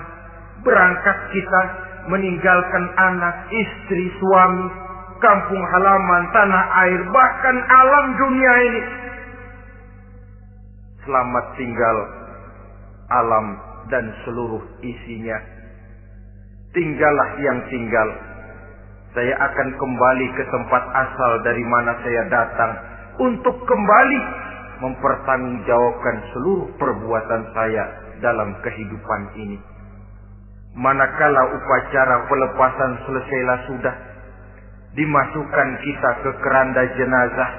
berangkat kita meninggalkan anak, istri, suami, kampung halaman, tanah air, bahkan alam dunia ini. Selamat tinggal alam dan seluruh isinya. Tinggallah yang tinggal. Saya akan kembali ke tempat asal dari mana saya datang, untuk kembali mempertanggungjawabkan seluruh perbuatan saya dalam kehidupan ini. Manakala upacara pelepasan selesailah sudah, dimasukkan kita ke keranda jenazah,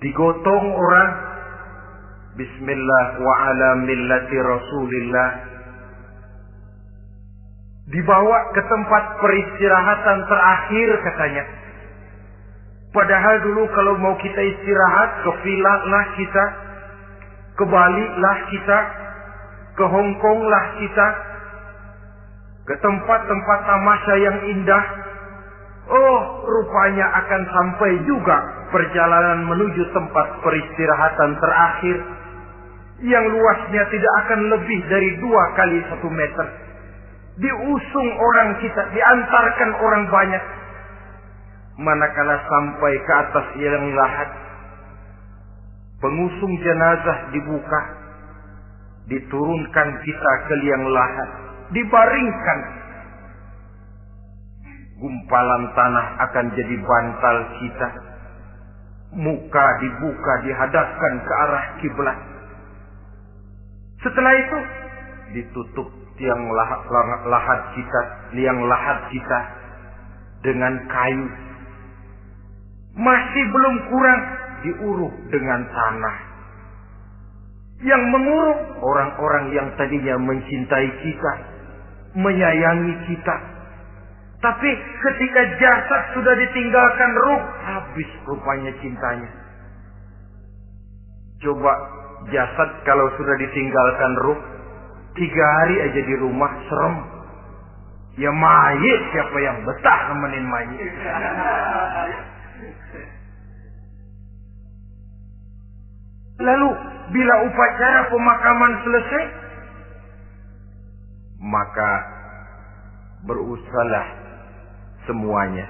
digotong orang, bismillah wa ala millati rasulillah, dibawa ke tempat peristirahatan terakhir katanya. Padahal dulu kalau mau kita istirahat, ke villa lah kita, ke Bali lah kita, ke Hong Kong lah kita, ke tempat-tempat tamasya yang indah. Oh, rupanya akan sampai juga perjalanan menuju tempat peristirahatan terakhir, yang luasnya tidak akan lebih dari 2 kali 1 meter. Diusung orang kita, diantarkan orang banyak. Manakala sampai ke atas liang lahat, pengusung jenazah dibuka, diturunkan kita ke liang lahat, dibaringkan. Gumpalan tanah akan jadi bantal kita. Muka dibuka, dihadapkan ke arah kiblat. Setelah itu ditutup liang lahat kita dengan kayu. Masih belum kurang, diuruk dengan tanah. Yang menguruk orang-orang yang tadinya mencintai kita, menyayangi kita. Tapi ketika jasad sudah ditinggalkan ruh, habis rupanya cintanya. Coba jasad kalau sudah ditinggalkan ruh, 3 hari aja di rumah serem. Ya mayit, siapa yang betah nemenin mayit? Lalu bila upacara pemakaman selesai, maka berusahalah semuanya.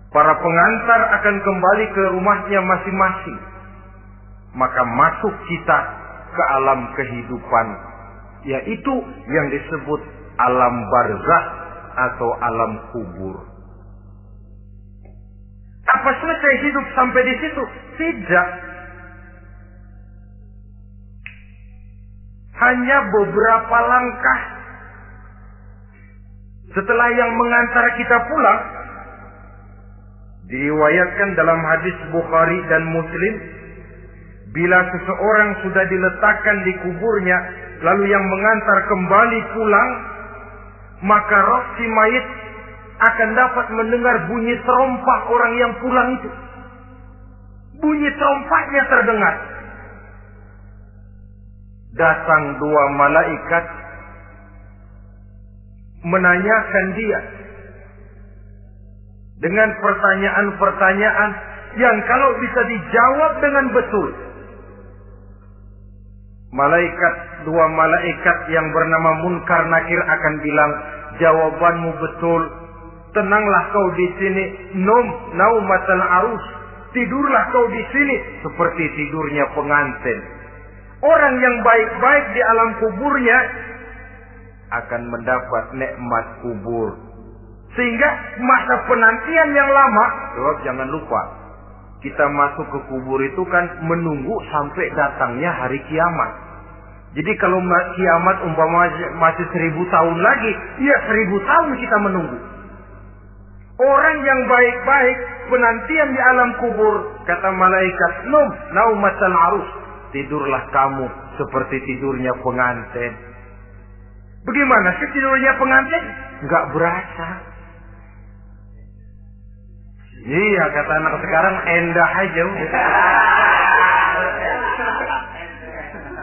Para pengantar akan kembali ke rumahnya masing-masing. Maka masuk kita ke alam kehidupan, yaitu yang disebut alam barzakh atau alam kubur. Apa selesai hidup sampai di situ? Tidak. Hanya beberapa langkah setelah yang mengantar kita pulang, diriwayatkan dalam hadis Bukhari dan Muslim, bila seseorang sudah diletakkan di kuburnya, lalu yang mengantar kembali pulang, maka roh si mayit akan dapat mendengar bunyi terompah orang yang pulang itu. Bunyi terompahnya terdengar. Datang 2 malaikat menanyakan dia dengan pertanyaan-pertanyaan yang kalau bisa dijawab dengan betul, 2 malaikat yang bernama Munkar Nakir akan bilang, jawabanmu betul, tenanglah kau di sini, naumatal arus, tidurlah kau di sini seperti tidurnya pengantin. Orang yang baik-baik di alam kuburnya akan mendapat nikmat kubur. Sehingga masa penantian yang lama, jangan lupa, kita masuk ke kubur itu kan menunggu sampai datangnya hari kiamat. Jadi kalau kiamat umpama masih 1000 tahun lagi, ya 1000 tahun kita menunggu. Orang yang baik-baik penantian di alam kubur, kata malaikat, naumatal arus, tidurlah kamu seperti tidurnya pengantin. Bagaimana sih tidurnya pengantin? Enggak berasa. Iya, kata anak sekarang endah aja.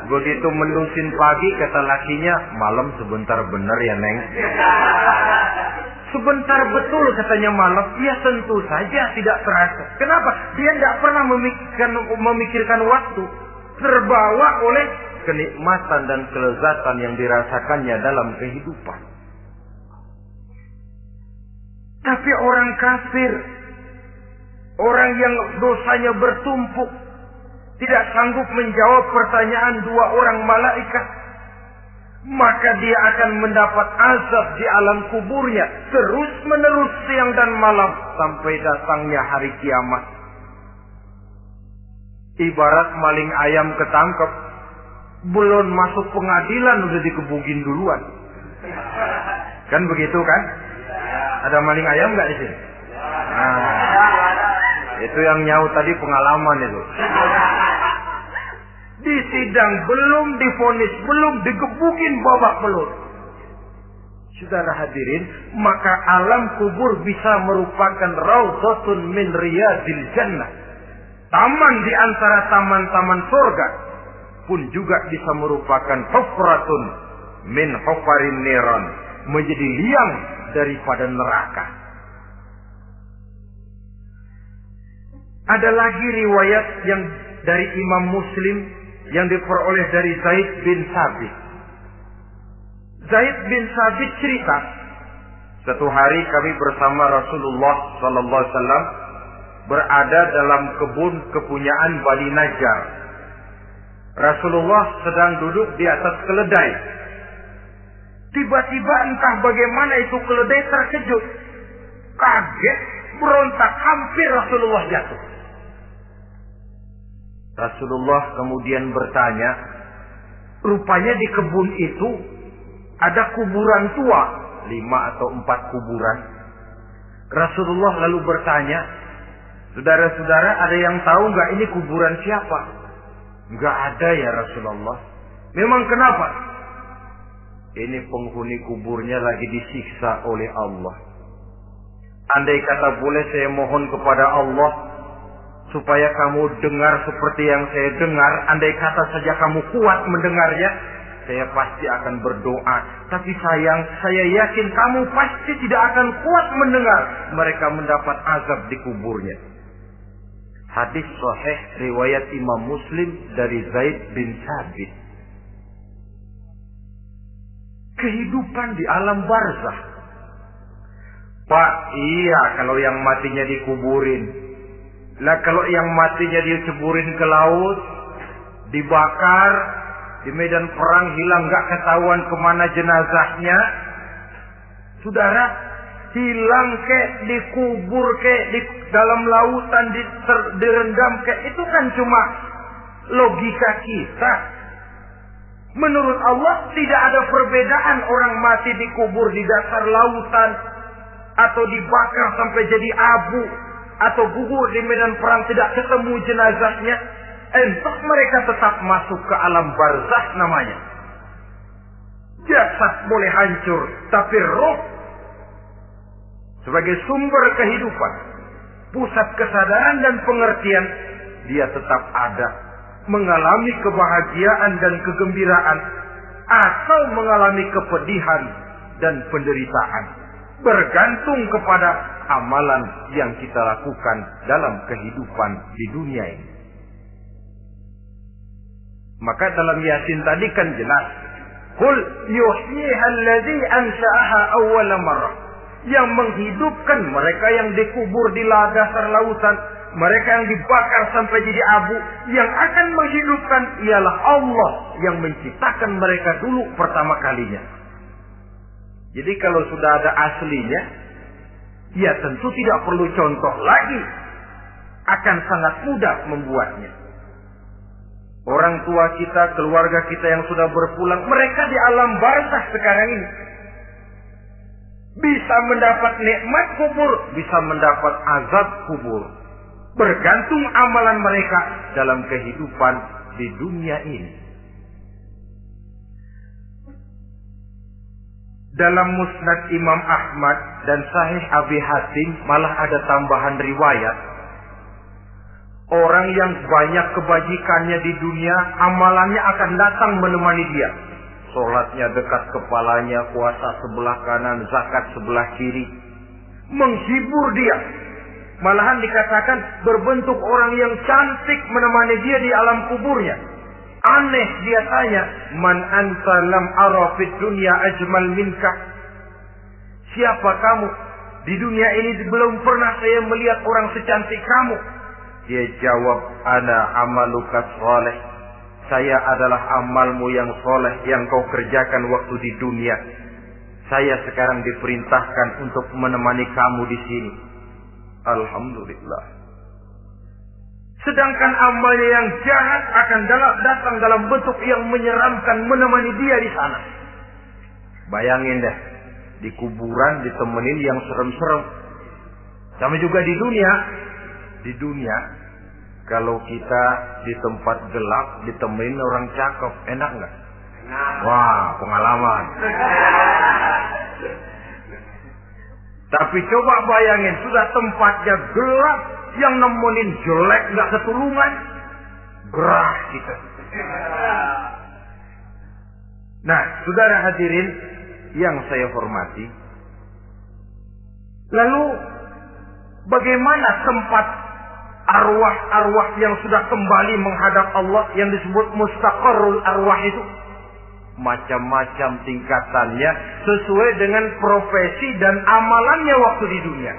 Begitu mendusin pagi, kata lakinya, malam sebentar bener ya Neng. Sebentar betul katanya malam. Ya tentu saja tidak terasa. Kenapa? Dia tidak pernah memikirkan waktu. Terbawa oleh kenikmatan dan kelezatan yang dirasakannya dalam kehidupan. Tapi orang kafir, orang yang dosanya bertumpuk, tidak sanggup menjawab pertanyaan dua orang malaikat, maka dia akan mendapat azab di alam kuburnya terus menerus siang dan malam sampai datangnya hari kiamat. Ibarat maling ayam ketangkep, belum masuk pengadilan udah dikebukin duluan. Kan begitu kan? Ada maling ayam nggak di sini? Nah, itu yang nyaut tadi pengalaman itu. Di sidang belum divonis, belum digebukin babak belur. Saudara hadirin, maka alam kubur bisa merupakan raudhatun min riyadil jannah. Taman di antara taman-taman surga pun juga bisa merupakan hufratun min hufarin niran, menjadi liang daripada neraka. Ada lagi riwayat yang dari Imam Muslim yang diperoleh dari Zaid bin Sabit. Zaid bin Sabit cerita, satu hari kami bersama Rasulullah sallallahu alaihi wasallam berada dalam kebun kepunyaan Bani Najjar. Rasulullah sedang duduk di atas keledai. Tiba-tiba entah bagaimana itu keledai terkejut, kaget, berontak, hampir Rasulullah jatuh. Rasulullah kemudian bertanya, rupanya di kebun itu ada kuburan tua, 5 atau 4 kuburan. Rasulullah lalu bertanya, saudara-saudara ada yang tahu nggak ini kuburan siapa? Nggak ada ya Rasulullah. Memang kenapa? Ini penghuni kuburnya lagi disiksa oleh Allah. Andai kata boleh saya mohon kepada Allah supaya kamu dengar seperti yang saya dengar, andai kata saja kamu kuat mendengarnya, saya pasti akan berdoa. Tapi sayang, saya yakin kamu pasti tidak akan kuat mendengar mereka mendapat azab di kuburnya. Hadis sahih riwayat Imam Muslim dari Zaid bin Sabit. Kehidupan di alam barzakh. Pak, iya kalau yang matinya dikuburin. Lah kalau yang matinya diceburin ke laut, dibakar, di medan perang hilang gak ketahuan kemana jenazahnya. Saudara, hilang kek, dikubur kek, di dalam lautan, direndam kek, itu kan cuma logika kita. Menurut Allah tidak ada perbedaan orang mati dikubur di dasar lautan, atau dibakar sampai jadi abu, atau gugur di medan perang tidak ketemu jenazahnya. Entah mereka tetap masuk ke alam barzakh namanya. Jasad boleh hancur, tapi roh sebagai sumber kehidupan, pusat kesadaran dan pengertian, dia tetap ada, mengalami kebahagiaan dan kegembiraan, atau mengalami kepedihan dan penderitaan, bergantung kepada amalan yang kita lakukan dalam kehidupan di dunia ini. Maka dalam Yasin tadi kan jelas, qul yuhyiha alladzi ansha'aha awwala marrah. Yang menghidupkan mereka yang dikubur di dasar lautan, mereka yang dibakar sampai jadi abu, yang akan menghidupkan ialah Allah yang menciptakan mereka dulu pertama kalinya. Jadi kalau sudah ada aslinya, ya tentu tidak perlu contoh lagi, akan sangat mudah membuatnya. Orang tua kita, keluarga kita yang sudah berpulang, mereka di alam barzakh sekarang ini. Bisa mendapat nikmat kubur, bisa mendapat azab kubur. Bergantung amalan mereka dalam kehidupan di dunia ini. Dalam Musnad Imam Ahmad dan Sahih Abi Hatim malah ada tambahan riwayat. Orang yang banyak kebajikannya di dunia, amalannya akan datang menemani dia. Sholatnya dekat kepalanya, puasa sebelah kanan, zakat sebelah kiri. Menghibur dia. Malahan dikatakan berbentuk orang yang cantik menemani dia di alam kuburnya. Aneh dia tanya, man anta lam ara fid dunya ajmal minka? Siapa kamu? Di dunia ini belum pernah saya melihat orang secantik kamu. Dia jawab, ana amaluka sholeh. Saya adalah amalmu yang soleh yang kau kerjakan waktu di dunia. Saya sekarang diperintahkan untuk menemani kamu di sini. Alhamdulillah. Sedangkan amalnya yang jahat akan datang dalam bentuk yang menyeramkan menemani dia di sana. Bayangin deh, di kuburan ditemenin yang serem-serem. Sama juga di dunia. Di dunia, kalau kita di tempat gelap ditemenin orang cakep, enak nggak? Wah, pengalaman. Tapi coba bayangin, sudah tempatnya gelap, yang nemenin jelek nggak ketulungan, gerah kita. Nah, saudara hadirin yang saya hormati, lalu bagaimana tempat arwah-arwah yang sudah kembali menghadap Allah yang disebut mustaqarrul arwah itu? Macam-macam tingkatannya sesuai dengan profesi dan amalannya waktu di dunia.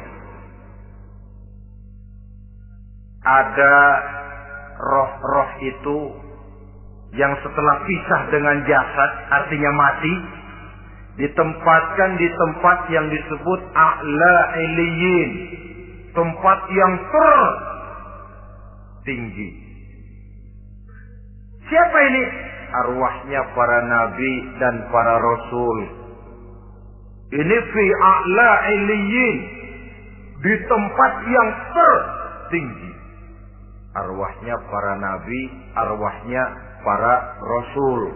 Ada roh-roh itu yang setelah pisah dengan jasad, artinya mati, ditempatkan di tempat yang disebut a'la iliyin, tempat yang tertinggi. Siapa ini? Arwahnya para nabi dan para rasul. Ini fi a'la iliyin, di tempat yang tertinggi. Arwahnya para nabi, arwahnya para rasul.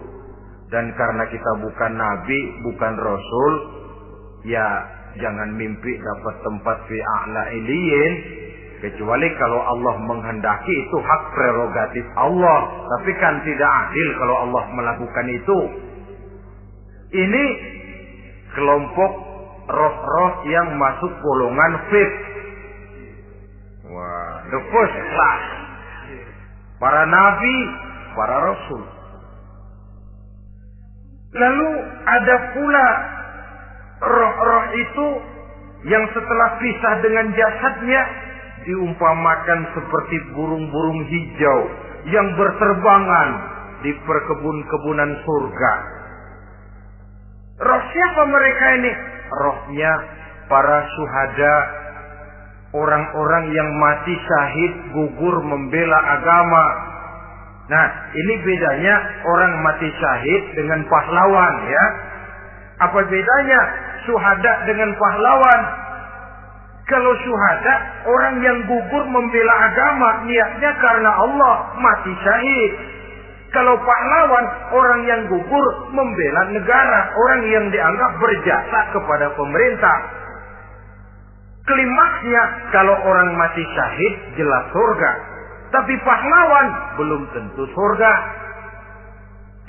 Dan karena kita bukan nabi, bukan rasul, ya jangan mimpi dapat tempat fi a'la iliyin. Kecuali kalau Allah menghendaki, itu hak prerogatif Allah. Tapi kan tidak adil kalau Allah melakukan itu. Ini kelompok roh-roh yang masuk golongan fifth. Wah, the first class. Para nabi, para rasul. Lalu ada pula roh-roh itu yang setelah pisah dengan jasadnya diumpamakan seperti burung-burung hijau yang berterbangan di perkebun-kebunan surga. Roh siapa mereka ini? Rohnya para syuhada, orang-orang yang mati syahid gugur membela agama. Nah, ini bedanya orang mati syahid dengan pahlawan, ya. Apa bedanya syuhada dengan pahlawan? Kalau syuhada, orang yang gugur membela agama, niatnya karena Allah, mati syahid. Kalau pahlawan, orang yang gugur membela negara, orang yang dianggap berjasa kepada pemerintah. Klimaksnya, kalau orang mati syahid, jelas surga. Tapi pahlawan, belum tentu surga.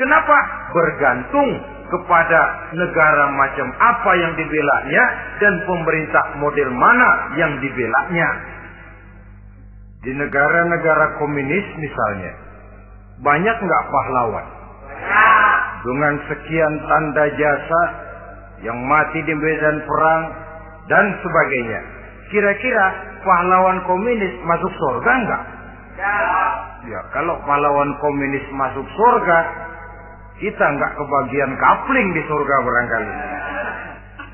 Kenapa? Bergantung kepada negara macam apa yang dibelanya dan pemerintah model mana yang dibelanya. Di negara-negara komunis misalnya, banyak nggak pahlawan? Dengan sekian tanda jasa yang mati di medan perang dan sebagainya. Kira-kira pahlawan komunis masuk surga nggak? Ya, kalau pahlawan komunis masuk surga, kita nggak kebagian kapling di surga barangkali.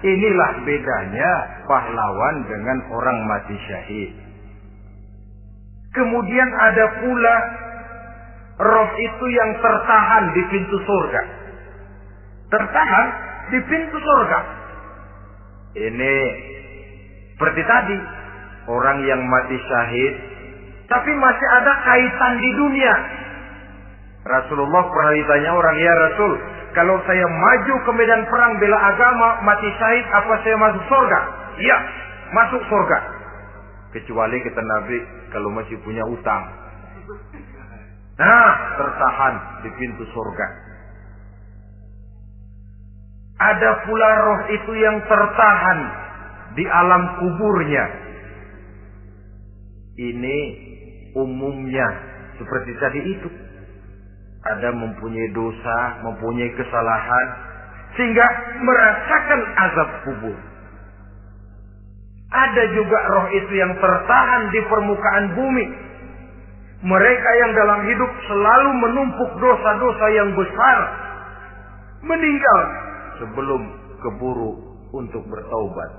Inilah bedanya pahlawan dengan orang mati syahid. Kemudian ada pula Roh itu yang tertahan di pintu surga. Tertahan di pintu surga. Ini seperti tadi, orang yang mati syahid tapi masih ada kaitan di dunia. Rasulullah pernah ditanya orang, ya Rasul, kalau saya maju ke medan perang bela agama, mati syahid, apa saya masuk surga? Iya, masuk surga. Kecuali kata Nabi, kalau masih punya utang. Nah, tertahan di pintu surga. Ada pula roh itu yang tertahan di alam kuburnya. Ini umumnya seperti tadi itu. Ada mempunyai dosa, mempunyai kesalahan, sehingga merasakan azab kubur. Ada juga roh itu yang tertahan di permukaan bumi. Mereka yang dalam hidup selalu menumpuk dosa-dosa yang besar, meninggal sebelum keburu untuk bertaubat.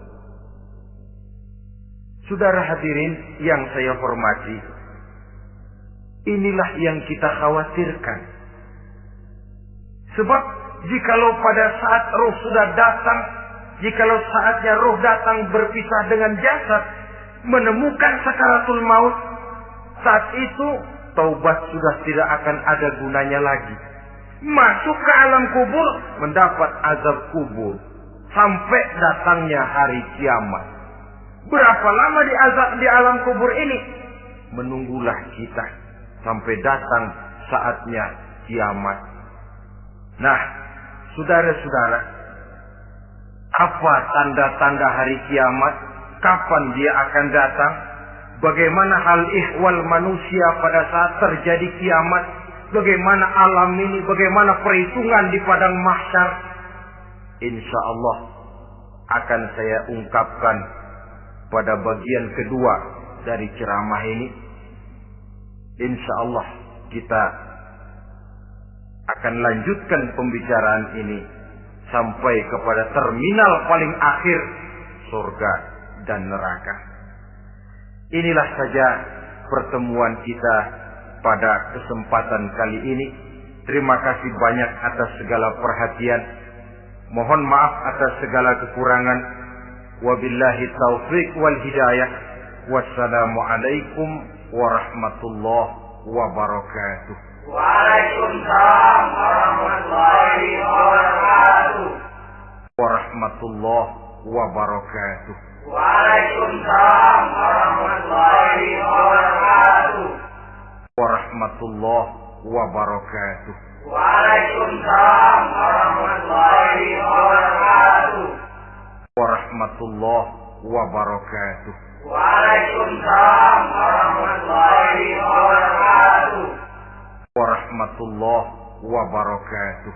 Saudara hadirin yang saya hormati, inilah yang kita khawatirkan. Sebab jikalau pada saat roh sudah datang, jikalau saatnya roh datang berpisah dengan jasad, menemukan sakaratul maut, saat itu taubat sudah tidak akan ada gunanya lagi. Masuk ke alam kubur, mendapat azab kubur sampai datangnya hari kiamat. Berapa lama di alam kubur ini? Menunggulah kita sampai datang saatnya kiamat. Nah, saudara-saudara, apa tanda-tanda hari kiamat? Kapan dia akan datang? Bagaimana hal ihwal manusia pada saat terjadi kiamat? Bagaimana alam ini? Bagaimana perhitungan di padang mahsyar? Insya Allah akan saya ungkapkan pada bagian kedua dari ceramah ini. Insya Allah kita akan lanjutkan pembicaraan ini sampai kepada terminal paling akhir, surga dan neraka. Inilah saja pertemuan kita pada kesempatan kali ini. Terima kasih banyak atas segala perhatian. Mohon maaf atas segala kekurangan. Wabillahi taufiq wal hidayah. Wassalamualaikum warahmatullahi wabarakatuh. Waalaikumsalam warahmatullahi wabarakatuh. Warahmatullahi wabarakatuh. Waalaikumsalam warahmatullahi wabarakatuh. Warahmatullahi wabarakatuh. Waalaikumsalam warahmatullahi wabarakatuh. Warahmatullahi wabarakatuh. Waalaikumsalam warahmatullahi wabarakatuh. Warahmatullahi wabarakatuh.